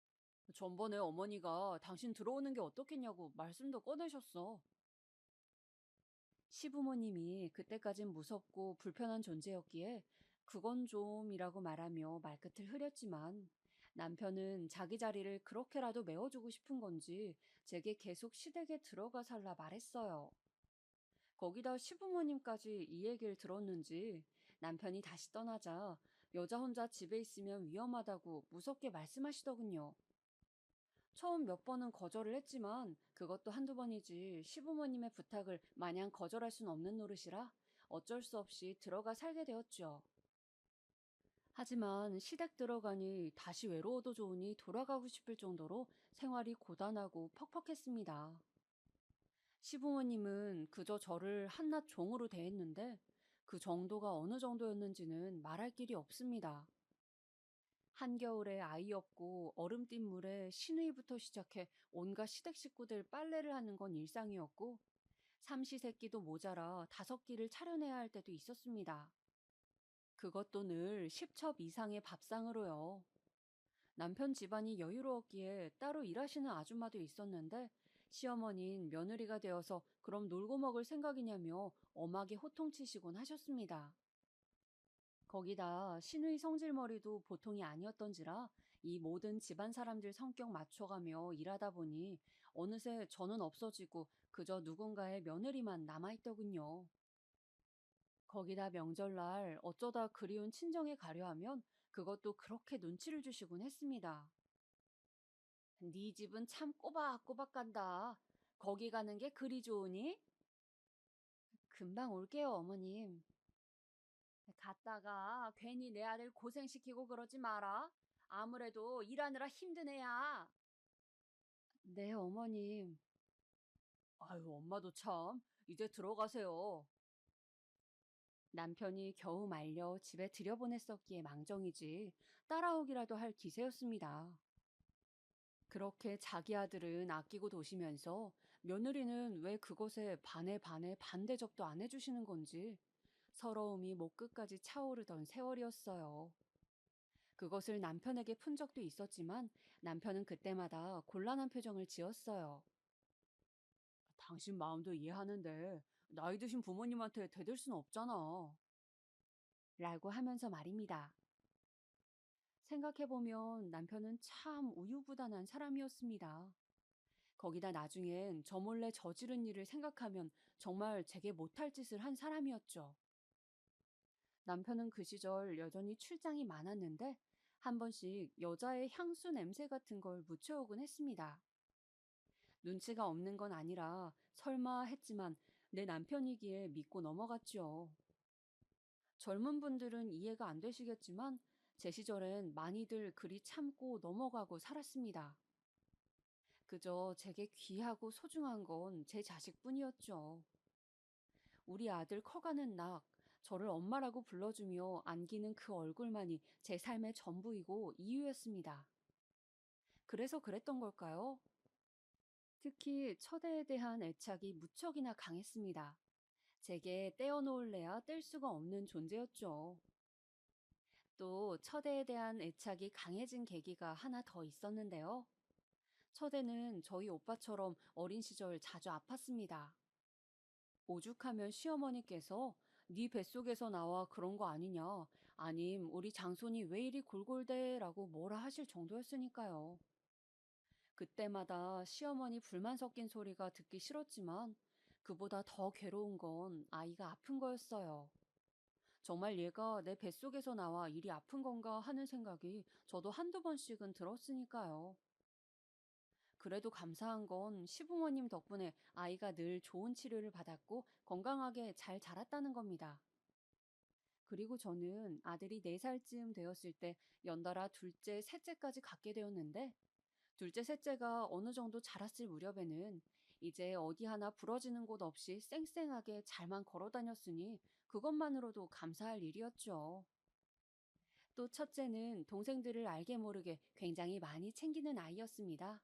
전번에 어머니가 당신 들어오는 게 어떻겠냐고 말씀도 꺼내셨어. 시부모님이 그때까진 무섭고 불편한 존재였기에 그건 좀이라고 말하며 말끝을 흐렸지만 남편은 자기 자리를 그렇게라도 메워주고 싶은 건지 제게 계속 시댁에 들어가 살라 말했어요. 거기다 시부모님까지 이 얘기를 들었는지 남편이 다시 떠나자 여자 혼자 집에 있으면 위험하다고 무섭게 말씀하시더군요. 처음 몇 번은 거절을 했지만 그것도 한두 번이지 시부모님의 부탁을 마냥 거절할 순 없는 노릇이라 어쩔 수 없이 들어가 살게 되었죠. 하지만 시댁 들어가니 다시 외로워도 좋으니 돌아가고 싶을 정도로 생활이 고단하고 퍽퍽했습니다. 시부모님은 그저 저를 한낱 종으로 대했는데 그 정도가 어느 정도였는지는 말할 길이 없습니다. 한겨울에 아이 없고 얼음띤 물에 시누이부터 시작해 온갖 시댁 식구들 빨래를 하는 건 일상이었고 삼시세끼도 모자라 5끼를 차려내야 할 때도 있었습니다. 그것도 늘 10첩 이상의 밥상으로요. 남편 집안이 여유로웠기에 따로 일하시는 아줌마도 있었는데 시어머니는 며느리가 되어서 그럼 놀고 먹을 생각이냐며 엄하게 호통치시곤 하셨습니다. 거기다 시누이 성질머리도 보통이 아니었던지라 이 모든 집안 사람들 성격 맞춰가며 일하다 보니 어느새 저는 없어지고 그저 누군가의 며느리만 남아있더군요. 거기다 명절날 어쩌다 그리운 친정에 가려 하면 그것도 그렇게 눈치를 주시곤 했습니다. 네 집은 참 꼬박꼬박 간다. 거기 가는 게 그리 좋으니? 금방 올게요, 어머님. 갔다가 괜히 내 아들 고생시키고 그러지 마라. 아무래도 일하느라 힘든 애야. 네, 어머님. 아유, 엄마도 참. 이제 들어가세요. 남편이 겨우 말려 집에 들여보냈었기에 망정이지 따라오기라도 할 기세였습니다. 그렇게 자기 아들은 아끼고 도시면서 며느리는 왜 그것에 반에 반에 반대접도 안 해주시는 건지 서러움이 목 끝까지 차오르던 세월이었어요. 그것을 남편에게 푼 적도 있었지만 남편은 그때마다 곤란한 표정을 지었어요. 당신 마음도 이해하는데 나이 드신 부모님한테 대들 순 없잖아. 라고 하면서 말입니다. 생각해보면 남편은 참 우유부단한 사람이었습니다. 거기다 나중엔 저 몰래 저지른 일을 생각하면 정말 제게 못할 짓을 한 사람이었죠. 남편은 그 시절 여전히 출장이 많았는데 한 번씩 여자의 향수 냄새 같은 걸 묻혀오곤 했습니다. 눈치가 없는 건 아니라 설마 했지만 내 남편이기에 믿고 넘어갔죠. 젊은 분들은 이해가 안 되시겠지만 제 시절엔 많이들 그리 참고 넘어가고 살았습니다. 그저 제게 귀하고 소중한 건 제 자식뿐이었죠. 우리 아들 커가는 낙, 저를 엄마라고 불러주며 안기는 그 얼굴만이 제 삶의 전부이고 이유였습니다. 그래서 그랬던 걸까요? 특히 첫애에 대한 애착이 무척이나 강했습니다. 제게 떼어놓을래야 뗄 수가 없는 존재였죠. 또 첫애에 대한 애착이 강해진 계기가 하나 더 있었는데요. 첫애는 저희 오빠처럼 어린 시절 자주 아팠습니다. 오죽하면 시어머니께서 네 뱃속에서 나와 그런 거 아니냐, 아님 우리 장손이 왜 이리 골골대라고 뭐라 하실 정도였으니까요. 그때마다 시어머니 불만 섞인 소리가 듣기 싫었지만 그보다 더 괴로운 건 아이가 아픈 거였어요. 정말 얘가 내 뱃속에서 나와 일이 아픈 건가 하는 생각이 저도 한두 번씩은 들었으니까요. 그래도 감사한 건 시부모님 덕분에 아이가 늘 좋은 치료를 받았고 건강하게 잘 자랐다는 겁니다. 그리고 저는 아들이 4살쯤 되었을 때 연달아 둘째, 셋째까지 갖게 되었는데 둘째, 셋째가 어느 정도 자랐을 무렵에는 이제 어디 하나 부러지는 곳 없이 쌩쌩하게 잘만 걸어 다녔으니 그것만으로도 감사할 일이었죠. 또 첫째는 동생들을 알게 모르게 굉장히 많이 챙기는 아이였습니다.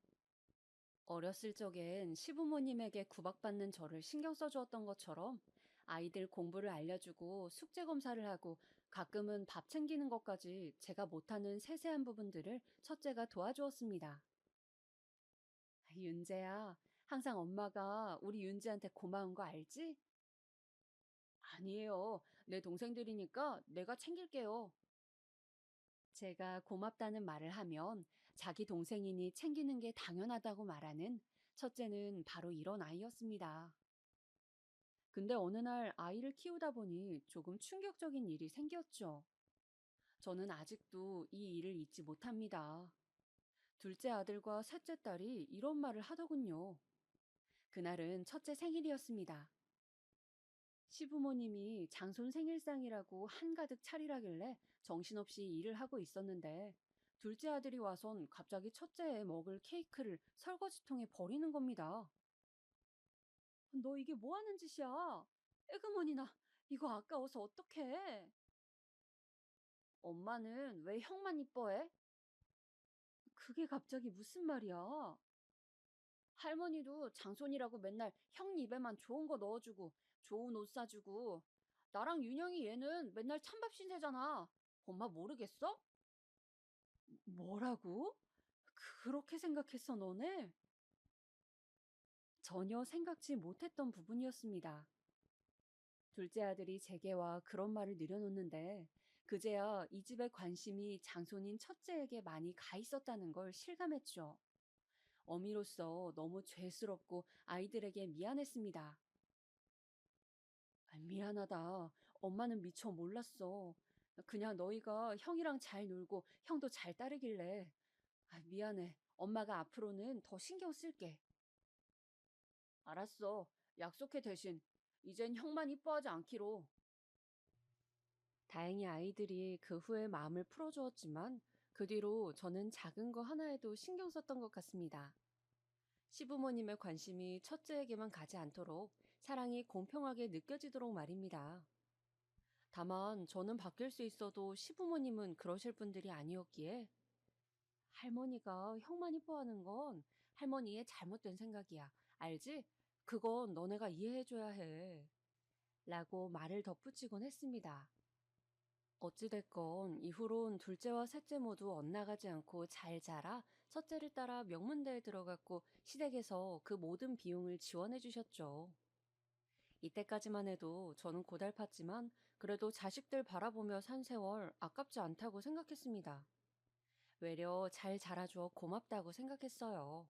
어렸을 적엔 시부모님에게 구박받는 저를 신경 써주었던 것처럼 아이들 공부를 알려주고 숙제 검사를 하고 가끔은 밥 챙기는 것까지 제가 못하는 세세한 부분들을 첫째가 도와주었습니다. 윤재야, 항상 엄마가 우리 윤지한테 고마운 거 알지? 아니에요. 내 동생들이니까 내가 챙길게요. 제가 고맙다는 말을 하면 자기 동생이니 챙기는 게 당연하다고 말하는 첫째는 바로 이런 아이였습니다. 근데 어느 날 아이를 키우다 보니 조금 충격적인 일이 생겼죠. 저는 아직도 이 일을 잊지 못합니다. 둘째 아들과 셋째 딸이 이런 말을 하더군요. 그날은 첫째 생일이었습니다. 시부모님이 장손 생일상이라고 한가득 차리라길래 정신없이 일을 하고 있었는데 둘째 아들이 와선 갑자기 첫째에 먹을 케이크를 설거지통에 버리는 겁니다. 너 이게 뭐 하는 짓이야? 에그머니나 이거 아까워서 어떡해? 엄마는 왜 형만 이뻐해? 그게 갑자기 무슨 말이야? 할머니도 장손이라고 맨날 형 입에만 좋은 거 넣어주고 좋은 옷 사주고 나랑 윤영이 얘는 맨날 찬밥 신세잖아. 엄마 모르겠어? 뭐라고? 그렇게 생각했어, 너네? 전혀 생각지 못했던 부분이었습니다. 둘째 아들이 제게와 그런 말을 늘여놓는데 그제야 이 집의 관심이 장손인 첫째에게 많이 가 있었다는 걸 실감했죠. 어미로서 너무 죄스럽고 아이들에게 미안했습니다. 미안하다. 엄마는 미처 몰랐어. 그냥 너희가 형이랑 잘 놀고 형도 잘 따르길래. 미안해. 엄마가 앞으로는 더 신경 쓸게. 알았어. 약속해 대신. 이젠 형만 이뻐하지 않기로. 다행히 아이들이 그 후에 마음을 풀어주었지만 그 뒤로 저는 작은 거 하나에도 신경 썼던 것 같습니다. 시부모님의 관심이 첫째에게만 가지 않도록 사랑이 공평하게 느껴지도록 말입니다. 다만 저는 바뀔 수 있어도 시부모님은 그러실 분들이 아니었기에 할머니가 형만 이뻐하는 건 할머니의 잘못된 생각이야. 알지? 그건 너네가 이해해줘야 해. 라고 말을 덧붙이곤 했습니다. 어찌됐건 이후론 둘째와 셋째 모두 엇나가지 않고 잘 자라 첫째를 따라 명문대에 들어갔고 시댁에서 그 모든 비용을 지원해 주셨죠. 이때까지만 해도 저는 고달팠지만 그래도 자식들 바라보며 산 세월 아깝지 않다고 생각했습니다. 외려 잘 자라줘 고맙다고 생각했어요.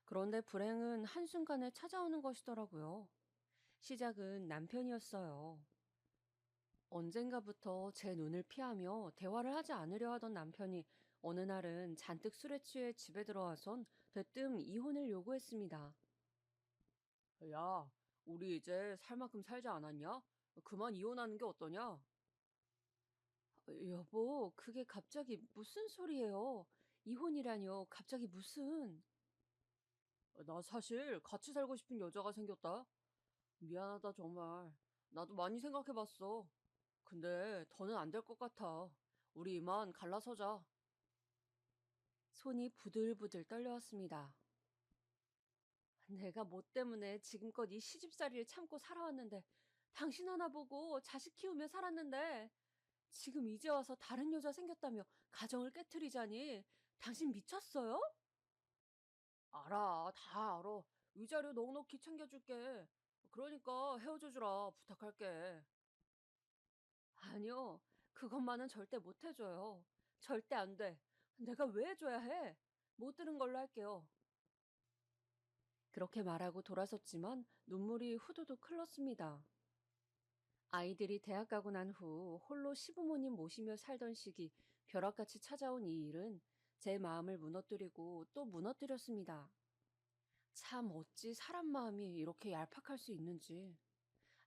그런데 불행은 한순간에 찾아오는 것이더라고요. 시작은 남편이었어요. 언젠가부터 제 눈을 피하며 대화를 하지 않으려 하던 남편이 어느 날은 잔뜩 술에 취해 집에 들어와선 대뜸 이혼을 요구했습니다. 야, 우리 이제 살 만큼 살지 않았냐? 그만 이혼하는 게 어떠냐? 여보, 그게 갑자기 무슨 소리예요? 이혼이라뇨, 갑자기 무슨? 나 사실 같이 살고 싶은 여자가 생겼다. 미안하다, 정말. 나도 많이 생각해봤어. 근데 더는 안 될 것 같아. 우리 이만 갈라서자. 손이 부들부들 떨려왔습니다. 내가 뭐 때문에 지금껏 이 시집살이를 참고 살아왔는데, 당신 하나 보고 자식 키우며 살았는데, 지금 이제 와서 다른 여자 생겼다며 가정을 깨트리자니, 당신 미쳤어요? 알아, 다 알아. 위자료 넉넉히 챙겨줄게. 그러니까 헤어져 주라 부탁할게. 아니요, 그것만은 절대 못 해줘요. 절대 안 돼. 내가 왜 해줘야 해? 못 들은 걸로 할게요. 그렇게 말하고 돌아섰지만 눈물이 후두둑 흘렀습니다. 아이들이 대학 가고 난 후 홀로 시부모님 모시며 살던 시기 벼락같이 찾아온 이 일은 제 마음을 무너뜨리고 또 무너뜨렸습니다. 참 어찌 사람 마음이 이렇게 얄팍할 수 있는지.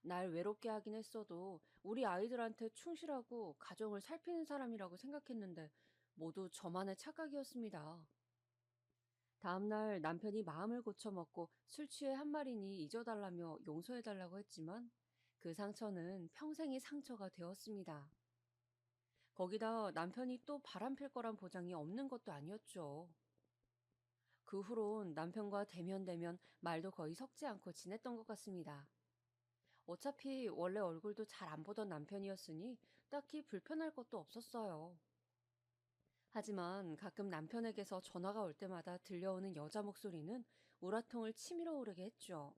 날 외롭게 하긴 했어도 우리 아이들한테 충실하고 가정을 살피는 사람이라고 생각했는데 모두 저만의 착각이었습니다. 다음날 남편이 마음을 고쳐먹고 술 취해 한 말이니 잊어달라며 용서해달라고 했지만 그 상처는 평생의 상처가 되었습니다. 거기다 남편이 또 바람필 거란 보장이 없는 것도 아니었죠. 그 후론 남편과 대면대면 말도 거의 섞지 않고 지냈던 것 같습니다. 어차피 원래 얼굴도 잘 안 보던 남편이었으니 딱히 불편할 것도 없었어요. 하지만 가끔 남편에게서 전화가 올 때마다 들려오는 여자 목소리는 우라통을 치밀어 오르게 했죠.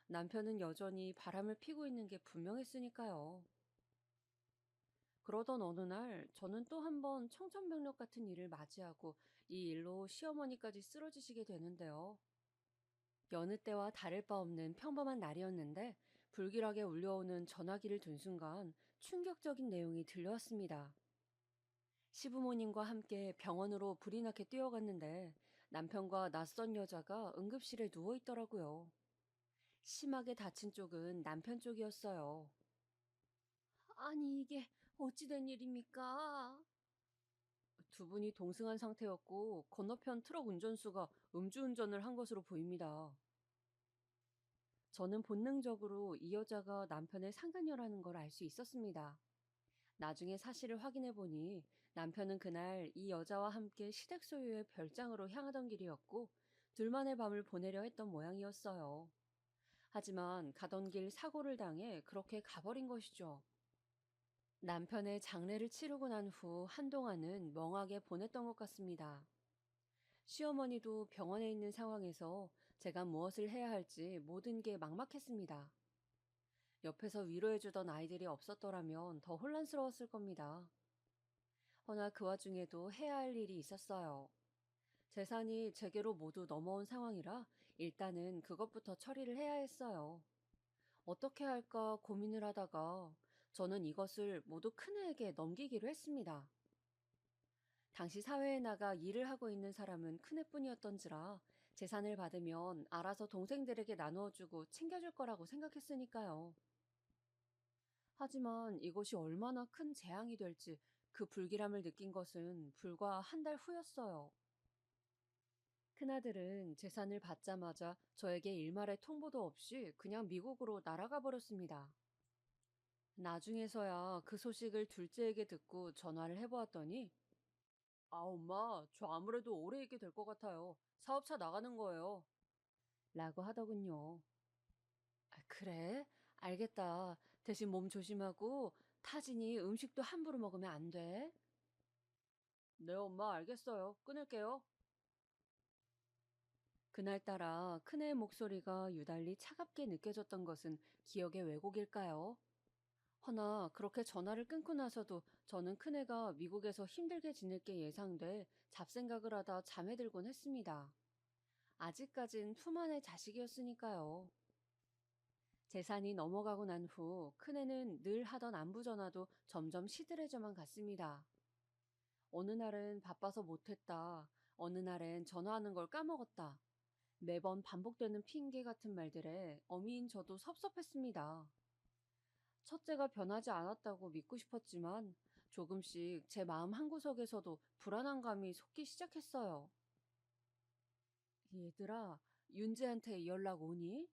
남편은 여전히 바람을 피고 있는 게 분명했으니까요. 그러던 어느 날 저는 또 한 번 청천벽력 같은 일을 맞이하고 이 일로 시어머니까지 쓰러지시게 되는데요. 여느 때와 다를 바 없는 평범한 날이었는데 불길하게 울려오는 전화기를 든 순간 충격적인 내용이 들려왔습니다. 시부모님과 함께 병원으로 불이 나게 뛰어갔는데 남편과 낯선 여자가 응급실에 누워 있더라고요. 심하게 다친 쪽은 남편 쪽이었어요. 아니, 이게 어찌 된 일입니까? 두 분이 동승한 상태였고 건너편 트럭 운전수가 음주운전을 한 것으로 보입니다. 저는 본능적으로 이 여자가 남편을 상간녀라는 걸 알 수 있었습니다. 나중에 사실을 확인해 보니 남편은 그날 이 여자와 함께 시댁 소유의 별장으로 향하던 길이었고 둘만의 밤을 보내려 했던 모양이었어요. 하지만 가던 길 사고를 당해 그렇게 가버린 것이죠. 남편의 장례를 치르고 난 후 한동안은 멍하게 보냈던 것 같습니다. 시어머니도 병원에 있는 상황에서 제가 무엇을 해야 할지 모든 게 막막했습니다. 옆에서 위로해주던 아이들이 없었더라면 더 혼란스러웠을 겁니다. 허나 그 와중에도 해야 할 일이 있었어요. 재산이 제게로 모두 넘어온 상황이라 일단은 그것부터 처리를 해야 했어요. 어떻게 할까 고민을 하다가 저는 이것을 모두 큰애에게 넘기기로 했습니다. 당시 사회에 나가 일을 하고 있는 사람은 큰애뿐이었던지라 재산을 받으면 알아서 동생들에게 나누어주고 챙겨줄 거라고 생각했으니까요. 하지만 이것이 얼마나 큰 재앙이 될지 그 불길함을 느낀 것은 불과 한 달 후였어요. 큰아들은 재산을 받자마자 저에게 일말의 통보도 없이 그냥 미국으로 날아가 버렸습니다. 나중에서야 그 소식을 둘째에게 듣고 전화를 해보았더니 아, 엄마, 저 아무래도 오래 있게 될 것 같아요. 사업차 나가는 거예요. 라고 하더군요. 아, 그래? 알겠다. 대신 몸 조심하고 타지니 음식도 함부로 먹으면 안 돼. 네, 엄마, 알겠어요. 끊을게요. 그날따라 큰애의 목소리가 유달리 차갑게 느껴졌던 것은 기억의 왜곡일까요? 허나 그렇게 전화를 끊고 나서도 저는 큰애가 미국에서 힘들게 지낼 게 예상돼 잡생각을 하다 잠에 들곤 했습니다. 아직까진 품 안의 자식이었으니까요. 재산이 넘어가고 난 후 큰애는 늘 하던 안부 전화도 점점 시들해져만 갔습니다. 어느 날은 바빠서 못했다. 어느 날엔 전화하는 걸 까먹었다. 매번 반복되는 핑계 같은 말들에 어미인 저도 섭섭했습니다. 첫째가 변하지 않았다고 믿고 싶었지만 조금씩 제 마음 한구석에서도 불안한 감이 솟기 시작했어요. 얘들아, 윤재한테 연락 오니?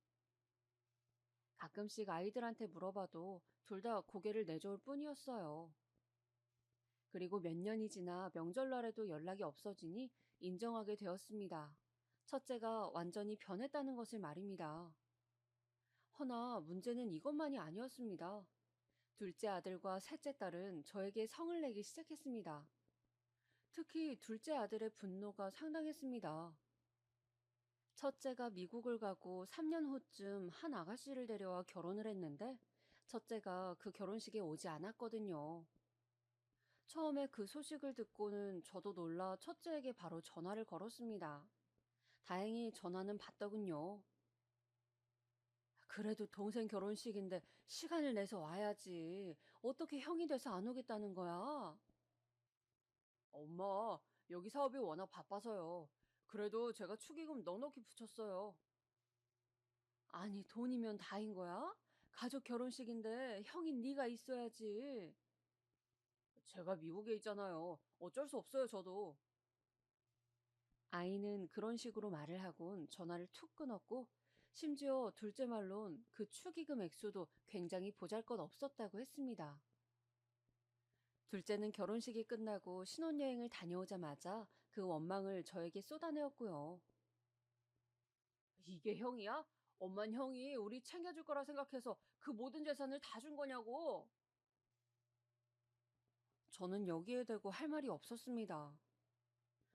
가끔씩 아이들한테 물어봐도 둘 다 고개를 내저을 뿐이었어요. 그리고 몇 년이 지나 명절날에도 연락이 없어지니 인정하게 되었습니다. 첫째가 완전히 변했다는 것을 말입니다. 허나 문제는 이것만이 아니었습니다. 둘째 아들과 셋째 딸은 저에게 성을 내기 시작했습니다. 특히 둘째 아들의 분노가 상당했습니다. 첫째가 미국을 가고 3년 후쯤 한 아가씨를 데려와 결혼을 했는데 첫째가 그 결혼식에 오지 않았거든요. 처음에 그 소식을 듣고는 저도 놀라 첫째에게 바로 전화를 걸었습니다. 다행히 전화는 받더군요. 그래도 동생 결혼식인데 시간을 내서 와야지. 어떻게 형이 돼서 안 오겠다는 거야? 엄마, 여기 사업이 워낙 바빠서요. 그래도 제가 축의금 넉넉히 붙였어요. 아니, 돈이면 다인 거야? 가족 결혼식인데 형인 네가 있어야지. 제가 미국에 있잖아요. 어쩔 수 없어요, 저도. 아이는 그런 식으로 말을 하곤 전화를 툭 끊었고, 심지어 둘째 말론 그 축의금 액수도 굉장히 보잘것 없었다고 했습니다. 둘째는 결혼식이 끝나고 신혼여행을 다녀오자마자 그 원망을 저에게 쏟아내었고요. 이게 형이야? 엄만 형이 우리 챙겨줄 거라 생각해서 그 모든 재산을 다 준 거냐고. 저는 여기에 대고 할 말이 없었습니다.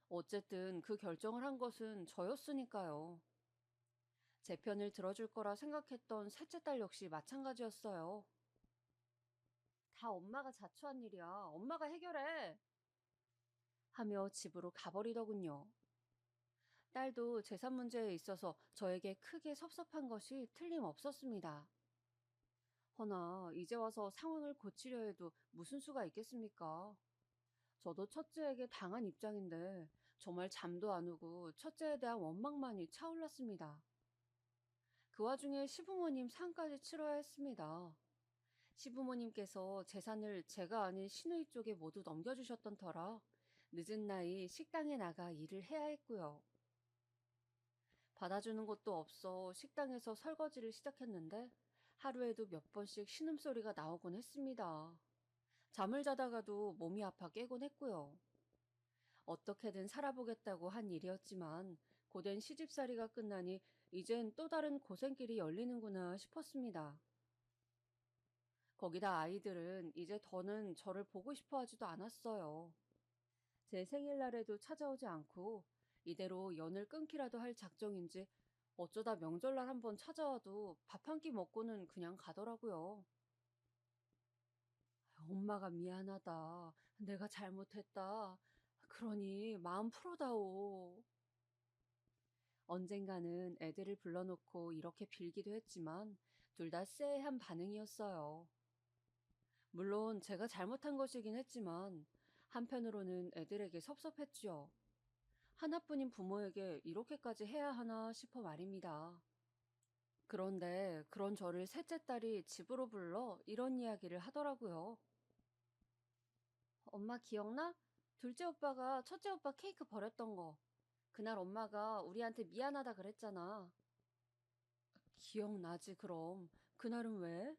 어쨌든 그 결정을 한 것은 저였으니까요. 제 편을 들어줄 거라 생각했던 셋째 딸 역시 마찬가지였어요. 다 엄마가 자초한 일이야. 엄마가 해결해. 하며 집으로 가버리더군요. 딸도 재산 문제에 있어서 저에게 크게 섭섭한 것이 틀림없었습니다. 허나 이제 와서 상황을 고치려 해도 무슨 수가 있겠습니까? 저도 첫째에게 당한 입장인데 정말 잠도 안 오고 첫째에 대한 원망만이 차올랐습니다. 그 와중에 시부모님 상까지 치러야 했습니다. 시부모님께서 재산을 제가 아닌 시누이 쪽에 모두 넘겨주셨던 터라 늦은 나이 식당에 나가 일을 해야 했고요. 받아주는 것도 없어 식당에서 설거지를 시작했는데 하루에도 몇 번씩 신음소리가 나오곤 했습니다. 잠을 자다가도 몸이 아파 깨곤 했고요. 어떻게든 살아보겠다고 한 일이었지만 고된 시집살이가 끝나니 이젠 또 다른 고생길이 열리는구나 싶었습니다. 거기다 아이들은 이제 더는 저를 보고 싶어 하지도 않았어요. 제 생일날에도 찾아오지 않고 이대로 연을 끊기라도 할 작정인지 어쩌다 명절날 한번 찾아와도 밥 한 끼 먹고는 그냥 가더라고요. 엄마가 미안하다. 내가 잘못했다. 그러니 마음 풀어다오. 언젠가는 애들을 불러놓고 이렇게 빌기도 했지만 둘 다 쎄한 반응이었어요. 물론 제가 잘못한 것이긴 했지만 한편으로는 애들에게 섭섭했지요. 하나뿐인 부모에게 이렇게까지 해야 하나 싶어 말입니다. 그런데 그런 저를 셋째 딸이 집으로 불러 이런 이야기를 하더라고요. 엄마 기억나? 둘째 오빠가 첫째 오빠 케이크 버렸던 거. 그날 엄마가 우리한테 미안하다 그랬잖아. 기억나지, 그럼. 그날은 왜?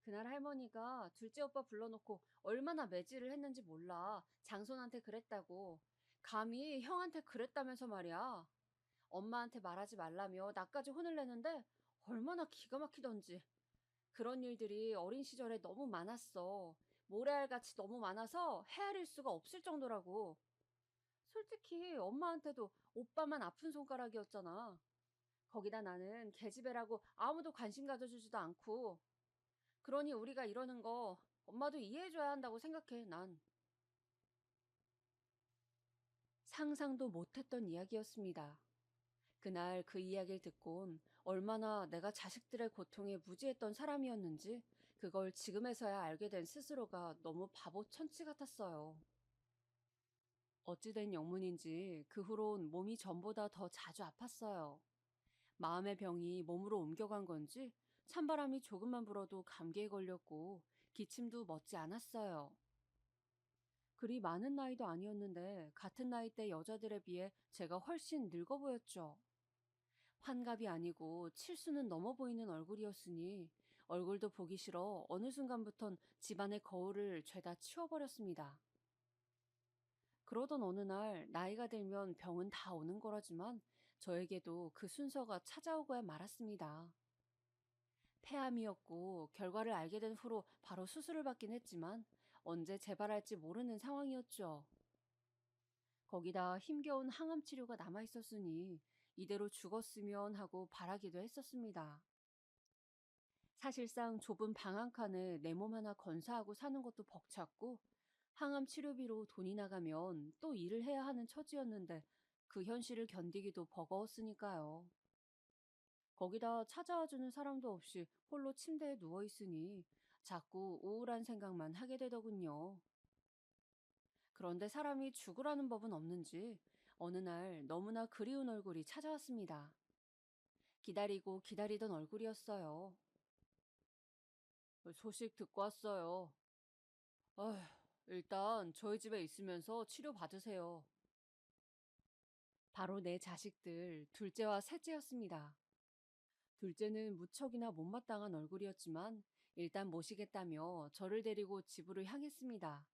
그날 할머니가 둘째 오빠 불러놓고 얼마나 매질을 했는지 몰라. 장손한테 그랬다고. 감히 형한테 그랬다면서 말이야. 엄마한테 말하지 말라며 나까지 혼을 내는데 얼마나 기가 막히던지. 그런 일들이 어린 시절에 너무 많았어. 모래알같이 너무 많아서 헤아릴 수가 없을 정도라고. 솔직히 엄마한테도 오빠만 아픈 손가락이었잖아. 거기다 나는 계집애라고 아무도 관심 가져주지도 않고. 그러니 우리가 이러는 거 엄마도 이해해줘야 한다고 생각해, 난. 상상도 못했던 이야기였습니다. 그날 그 이야기를 듣곤 얼마나 내가 자식들의 고통에 무지했던 사람이었는지 그걸 지금에서야 알게 된 스스로가 너무 바보 천치 같았어요. 어찌된 영문인지 그 후론 몸이 전보다 더 자주 아팠어요. 마음의 병이 몸으로 옮겨간 건지 찬바람이 조금만 불어도 감기에 걸렸고 기침도 멎지 않았어요. 그리 많은 나이도 아니었는데 같은 나이대 여자들에 비해 제가 훨씬 늙어 보였죠. 환갑이 아니고 칠수는 넘어 보이는 얼굴이었으니 얼굴도 보기 싫어 어느 순간부턴 집안의 거울을 죄다 치워버렸습니다. 그러던 어느 날 나이가 들면 병은 다 오는 거라지만 저에게도 그 순서가 찾아오고야 말았습니다. 폐암이었고 결과를 알게 된 후로 바로 수술을 받긴 했지만 언제 재발할지 모르는 상황이었죠. 거기다 힘겨운 항암 치료가 남아 있었으니 이대로 죽었으면 하고 바라기도 했었습니다. 사실상 좁은 방 한 칸에 내 몸 하나 건사하고 사는 것도 벅찼고 항암 치료비로 돈이 나가면 또 일을 해야 하는 처지였는데 그 현실을 견디기도 버거웠으니까요. 거기다 찾아와주는 사람도 없이 홀로 침대에 누워있으니 자꾸 우울한 생각만 하게 되더군요. 그런데 사람이 죽으라는 법은 없는지 어느 날 너무나 그리운 얼굴이 찾아왔습니다. 기다리고 기다리던 얼굴이었어요. 소식 듣고 왔어요. 아휴, 일단 저희 집에 있으면서 치료 받으세요. 바로 내 자식들 둘째와 셋째였습니다. 둘째는 무척이나 못마땅한 얼굴이었지만 일단 모시겠다며 저를 데리고 집으로 향했습니다.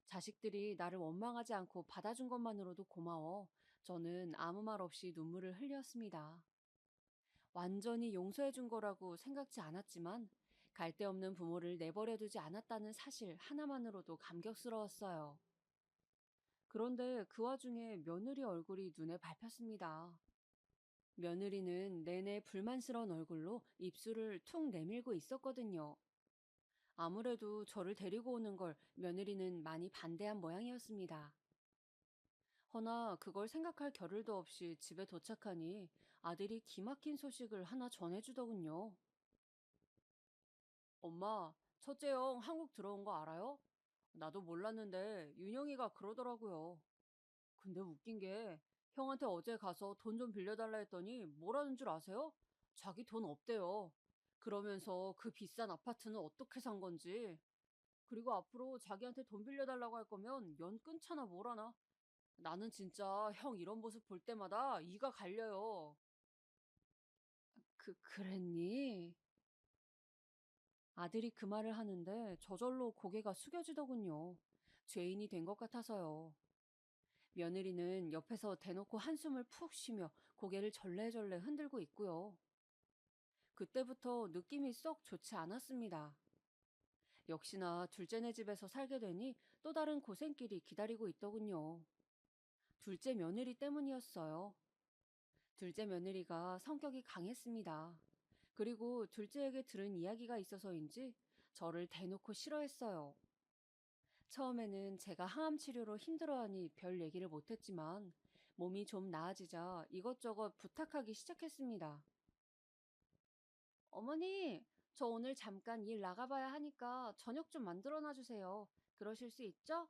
자식들이 나를 원망하지 않고 받아준 것만으로도 고마워 저는 아무 말 없이 눈물을 흘렸습니다. 완전히 용서해준 거라고 생각지 않았지만 갈 데 없는 부모를 내버려두지 않았다는 사실 하나만으로도 감격스러웠어요. 그런데 그 와중에 며느리 얼굴이 눈에 밟혔습니다. 며느리는 내내 불만스러운 얼굴로 입술을 툭 내밀고 있었거든요. 아무래도 저를 데리고 오는 걸 며느리는 많이 반대한 모양이었습니다. 허나 그걸 생각할 겨를도 없이 집에 도착하니 아들이 기막힌 소식을 하나 전해주더군요. 엄마, 첫째 형 한국 들어온 거 알아요? 나도 몰랐는데 윤영이가 그러더라고요. 근데 웃긴 게 형한테 어제 가서 돈 좀 빌려달라 했더니 뭐라는 줄 아세요? 자기 돈 없대요. 그러면서 그 비싼 아파트는 어떻게 산 건지. 그리고 앞으로 자기한테 돈 빌려달라고 할 거면 연 끊잖아 뭐라나. 나는 진짜 형 이런 모습 볼 때마다 이가 갈려요. 그랬니? 아들이 그 말을 하는데 저절로 고개가 숙여지더군요. 죄인이 된 것 같아서요. 며느리는 옆에서 대놓고 한숨을 푹 쉬며 고개를 절레절레 흔들고 있고요. 그때부터 느낌이 썩 좋지 않았습니다. 역시나 둘째네 집에서 살게 되니 또 다른 고생길이 기다리고 있더군요. 둘째 며느리 때문이었어요. 둘째 며느리가 성격이 강했습니다. 그리고 둘째에게 들은 이야기가 있어서인지 저를 대놓고 싫어했어요. 처음에는 제가 항암 치료로 힘들어하니 별 얘기를 못했지만 몸이 좀 나아지자 이것저것 부탁하기 시작했습니다. 어머니, 저 오늘 잠깐 일 나가봐야 하니까 저녁 좀 만들어 놔주세요. 그러실 수 있죠?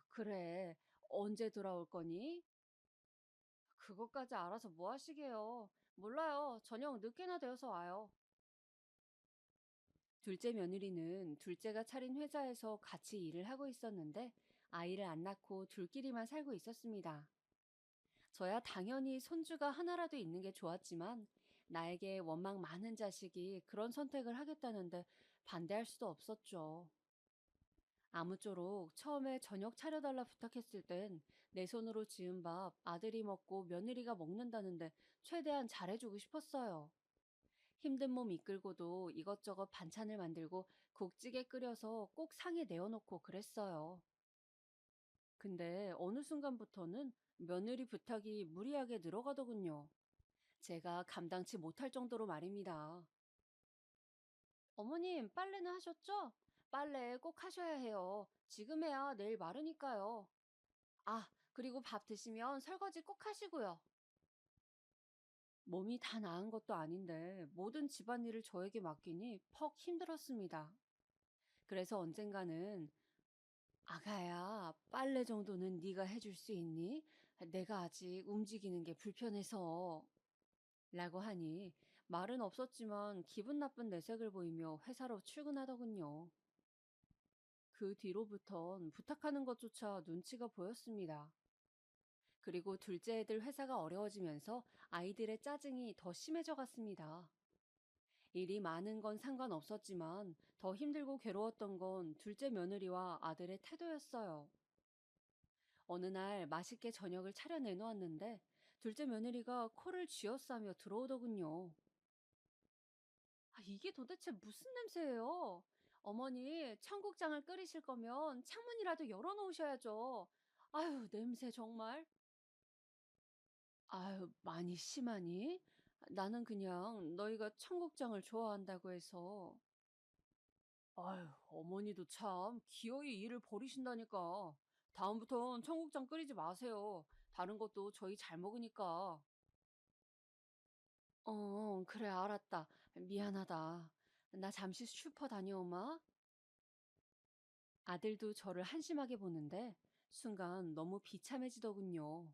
그래. 언제 돌아올 거니? 그것까지 알아서 뭐 하시게요? 몰라요. 저녁 늦게나 되어서 와요. 둘째 며느리는 둘째가 차린 회사에서 같이 일을 하고 있었는데 아이를 안 낳고 둘끼리만 살고 있었습니다. 저야 당연히 손주가 하나라도 있는 게 좋았지만 나에게 원망 많은 자식이 그런 선택을 하겠다는데 반대할 수도 없었죠. 아무쪼록 처음에 저녁 차려달라 부탁했을 땐 내 손으로 지은 밥 아들이 먹고 며느리가 먹는다는데 최대한 잘해주고 싶었어요. 힘든 몸 이끌고도 이것저것 반찬을 만들고 국찌개 끓여서 꼭 상에 내어놓고 그랬어요. 근데 어느 순간부터는 며느리 부탁이 무리하게 늘어가더군요. 제가 감당치 못할 정도로 말입니다. 어머님, 빨래는 하셨죠? 빨래 꼭 하셔야 해요. 지금 해야 내일 마르니까요. 그리고 밥 드시면 설거지 꼭 하시고요. 몸이 다 나은 것도 아닌데 모든 집안일을 저에게 맡기니 퍽 힘들었습니다. 그래서 언젠가는 아가야, 빨래 정도는 네가 해줄 수 있니? 내가 아직 움직이는 게 불편해서. 라고 하니 말은 없었지만 기분 나쁜 내색을 보이며 회사로 출근하더군요. 그 뒤로부턴 부탁하는 것조차 눈치가 보였습니다. 그리고 둘째 애들 회사가 어려워지면서 아이들의 짜증이 더 심해져 갔습니다. 일이 많은 건 상관없었지만 더 힘들고 괴로웠던 건 둘째 며느리와 아들의 태도였어요. 어느 날 맛있게 저녁을 차려 내놓았는데 둘째 며느리가 코를 쥐어싸며 들어오더군요. 이게 도대체 무슨 냄새예요? 어머니, 청국장을 끓이실 거면 창문이라도 열어놓으셔야죠. 아유, 냄새 정말. 아유, 많이 심하니? 나는 그냥 너희가 청국장을 좋아한다고 해서. 아유, 어머니도 참 기어이 일을 버리신다니까. 다음부턴 청국장 끓이지 마세요. 다른 것도 저희 잘 먹으니까. 그래, 알았다. 미안하다. 나 잠시 슈퍼 다녀오마. 아들도 저를 한심하게 보는데 순간 너무 비참해지더군요.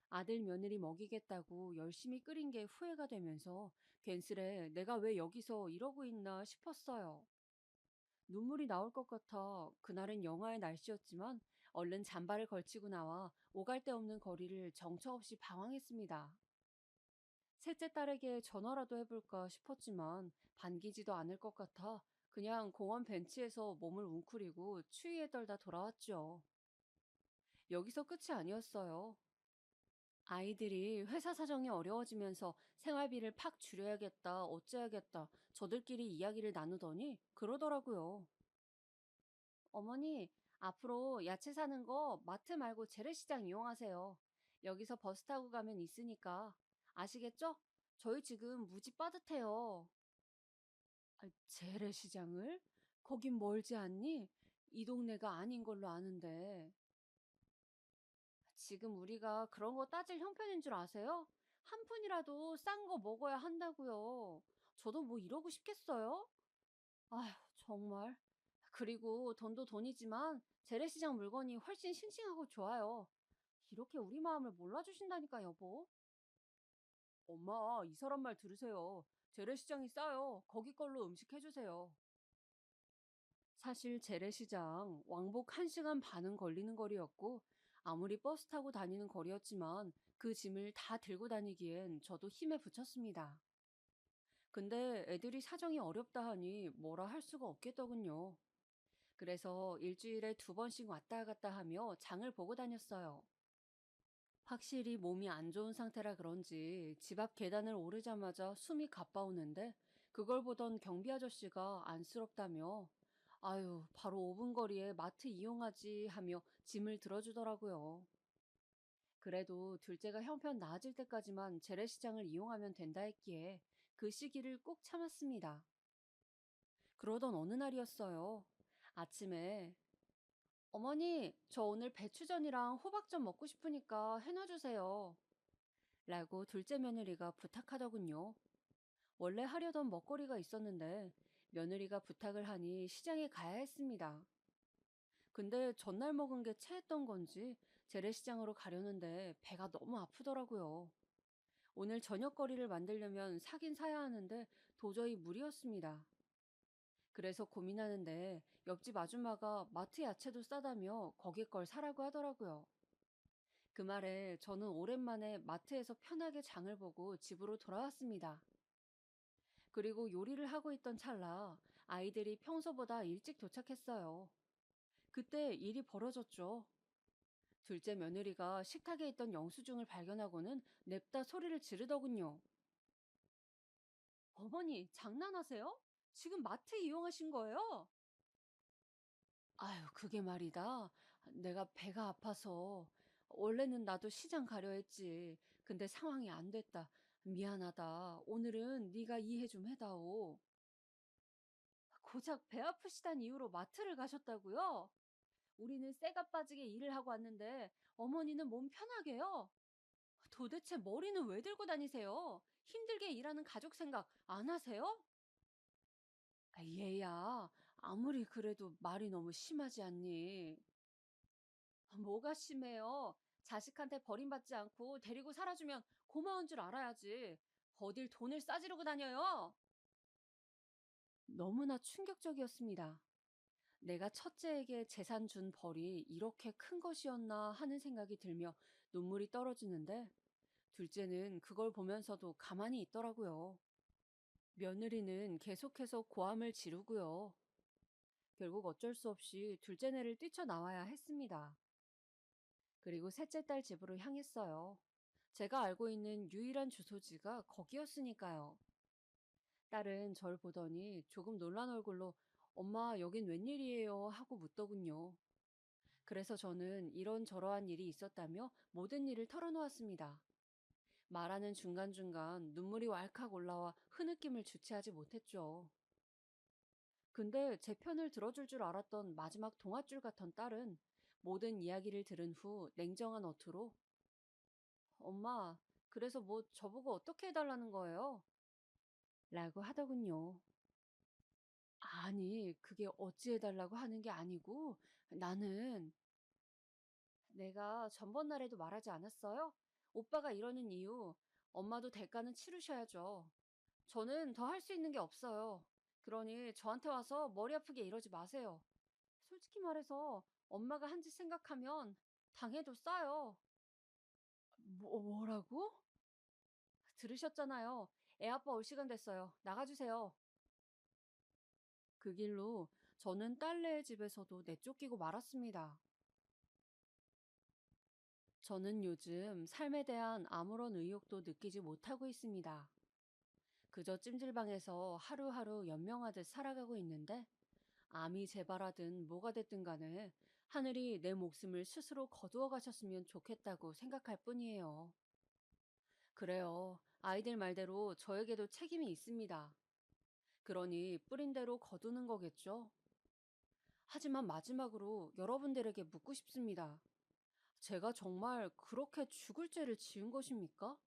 아들 며느리 먹이겠다고 열심히 끓인 게 후회가 되면서 괜스레 내가 왜 여기서 이러고 있나 싶었어요. 눈물이 나올 것 같아 그날은 영하의 날씨였지만 얼른 잠바를 걸치고 나와 오갈 데 없는 거리를 정처없이 방황했습니다. 셋째 딸에게 전화라도 해볼까 싶었지만 반기지도 않을 것 같아 그냥 공원 벤치에서 몸을 웅크리고 추위에 떨다 돌아왔죠. 여기서 끝이 아니었어요. 아이들이 회사 사정이 어려워지면서 생활비를 팍 줄여야겠다, 어째야겠다, 저들끼리 이야기를 나누더니 그러더라고요. 어머니, 앞으로 야채 사는 거 마트 말고 재래시장 이용하세요. 여기서 버스 타고 가면 있으니까. 아시겠죠? 저희 지금 무지 빠듯해요. 재래시장을? 거긴 멀지 않니? 이 동네가 아닌 걸로 아는데. 지금 우리가 그런 거 따질 형편인 줄 아세요? 한 푼이라도 싼 거 먹어야 한다고요. 저도 뭐 이러고 싶겠어요? 아휴, 정말. 그리고 돈도 돈이지만 재래시장 물건이 훨씬 싱싱하고 좋아요. 이렇게 우리 마음을 몰라주신다니까, 여보. 엄마, 이 사람 말 들으세요. 재래시장이 싸요. 거기 걸로 음식 해주세요. 사실 재래시장 왕복 1시간 반은 걸리는 거리였고, 아무리 버스 타고 다니는 거리였지만 그 짐을 다 들고 다니기엔 저도 힘에 부쳤습니다. 근데 애들이 사정이 어렵다 하니 뭐라 할 수가 없겠더군요. 그래서 일주일에 2번씩 왔다 갔다 하며 장을 보고 다녔어요. 확실히 몸이 안 좋은 상태라 그런지 집 앞 계단을 오르자마자 숨이 가빠오는데 그걸 보던 경비 아저씨가 안쓰럽다며 아유, 바로 5분 거리에 마트 이용하지 하며 짐을 들어주더라고요. 그래도 둘째가 형편 나아질 때까지만 재래시장을 이용하면 된다 했기에 그 시기를 꼭 참았습니다. 그러던 어느 날이었어요. 아침에 어머니, 저 오늘 배추전이랑 호박전 먹고 싶으니까 해놔주세요. 라고 둘째 며느리가 부탁하더군요. 원래 하려던 먹거리가 있었는데 며느리가 부탁을 하니 시장에 가야 했습니다. 근데 전날 먹은 게 체했던 건지 재래시장으로 가려는데 배가 너무 아프더라고요. 오늘 저녁거리를 만들려면 사긴 사야 하는데 도저히 무리였습니다. 그래서 고민하는데 옆집 아줌마가 마트 야채도 싸다며 거기 걸 사라고 하더라고요. 그 말에 저는 오랜만에 마트에서 편하게 장을 보고 집으로 돌아왔습니다. 그리고 요리를 하고 있던 찰나 아이들이 평소보다 일찍 도착했어요. 그때 일이 벌어졌죠. 둘째 며느리가 식탁에 있던 영수증을 발견하고는 냅다 소리를 지르더군요. 어머니, 장난하세요? 지금 마트 이용하신 거예요? 아유, 그게 말이다. 내가 배가 아파서. 원래는 나도 시장 가려 했지. 근데 상황이 안 됐다. 미안하다. 오늘은 네가 이해 좀 해다오. 고작 배 아프시단 이유로 마트를 가셨다고요? 우리는 쇠가 빠지게 일을 하고 왔는데 어머니는 몸 편하게요? 도대체 머리는 왜 들고 다니세요? 힘들게 일하는 가족 생각 안 하세요? 아, 얘야, 아무리 그래도 말이 너무 심하지 않니? 뭐가 심해요? 자식한테 버림받지 않고 데리고 살아주면 고마운 줄 알아야지. 어딜 돈을 싸지르고 다녀요? 너무나 충격적이었습니다. 내가 첫째에게 재산 준 벌이 이렇게 큰 것이었나 하는 생각이 들며 눈물이 떨어지는데 둘째는 그걸 보면서도 가만히 있더라고요. 며느리는 계속해서 고함을 지르고요. 결국 어쩔 수 없이 둘째네를 뛰쳐나와야 했습니다. 그리고 셋째 딸 집으로 향했어요. 제가 알고 있는 유일한 주소지가 거기였으니까요. 딸은 절 보더니 조금 놀란 얼굴로 엄마, 여긴 웬일이에요? 하고 묻더군요. 그래서 저는 이런저러한 일이 있었다며 모든 일을 털어놓았습니다. 말하는 중간중간 눈물이 왈칵 올라와 흐느낌을 주체하지 못했죠. 근데 제 편을 들어줄 줄 알았던 마지막 동아줄 같던 딸은 모든 이야기를 들은 후 냉정한 어투로 엄마, 그래서 뭐 저보고 어떻게 해달라는 거예요? 라고 하더군요. 아니, 그게 어찌 해달라고 하는 게 아니고 나는 내가 전번날에도 말하지 않았어요? 오빠가 이러는 이유 엄마도 대가는 치르셔야죠. 저는 더 할 수 있는 게 없어요. 그러니 저한테 와서 머리 아프게 이러지 마세요. 솔직히 말해서 엄마가 한 짓 생각하면 당해도 싸요. 뭐라고? 들으셨잖아요. 애 아빠 올 시간 됐어요. 나가주세요. 그 길로 저는 딸내의 집에서도 내쫓기고 말았습니다. 저는 요즘 삶에 대한 아무런 의욕도 느끼지 못하고 있습니다. 그저 찜질방에서 하루하루 연명하듯 살아가고 있는데 암이 재발하든 뭐가 됐든 간에 하늘이 내 목숨을 스스로 거두어 가셨으면 좋겠다고 생각할 뿐이에요. 그래요. 아이들 말대로 저에게도 책임이 있습니다. 그러니 뿌린 대로 거두는 거겠죠? 하지만 마지막으로 여러분들에게 묻고 싶습니다. 제가 정말 그렇게 죽을 죄를 지은 것입니까?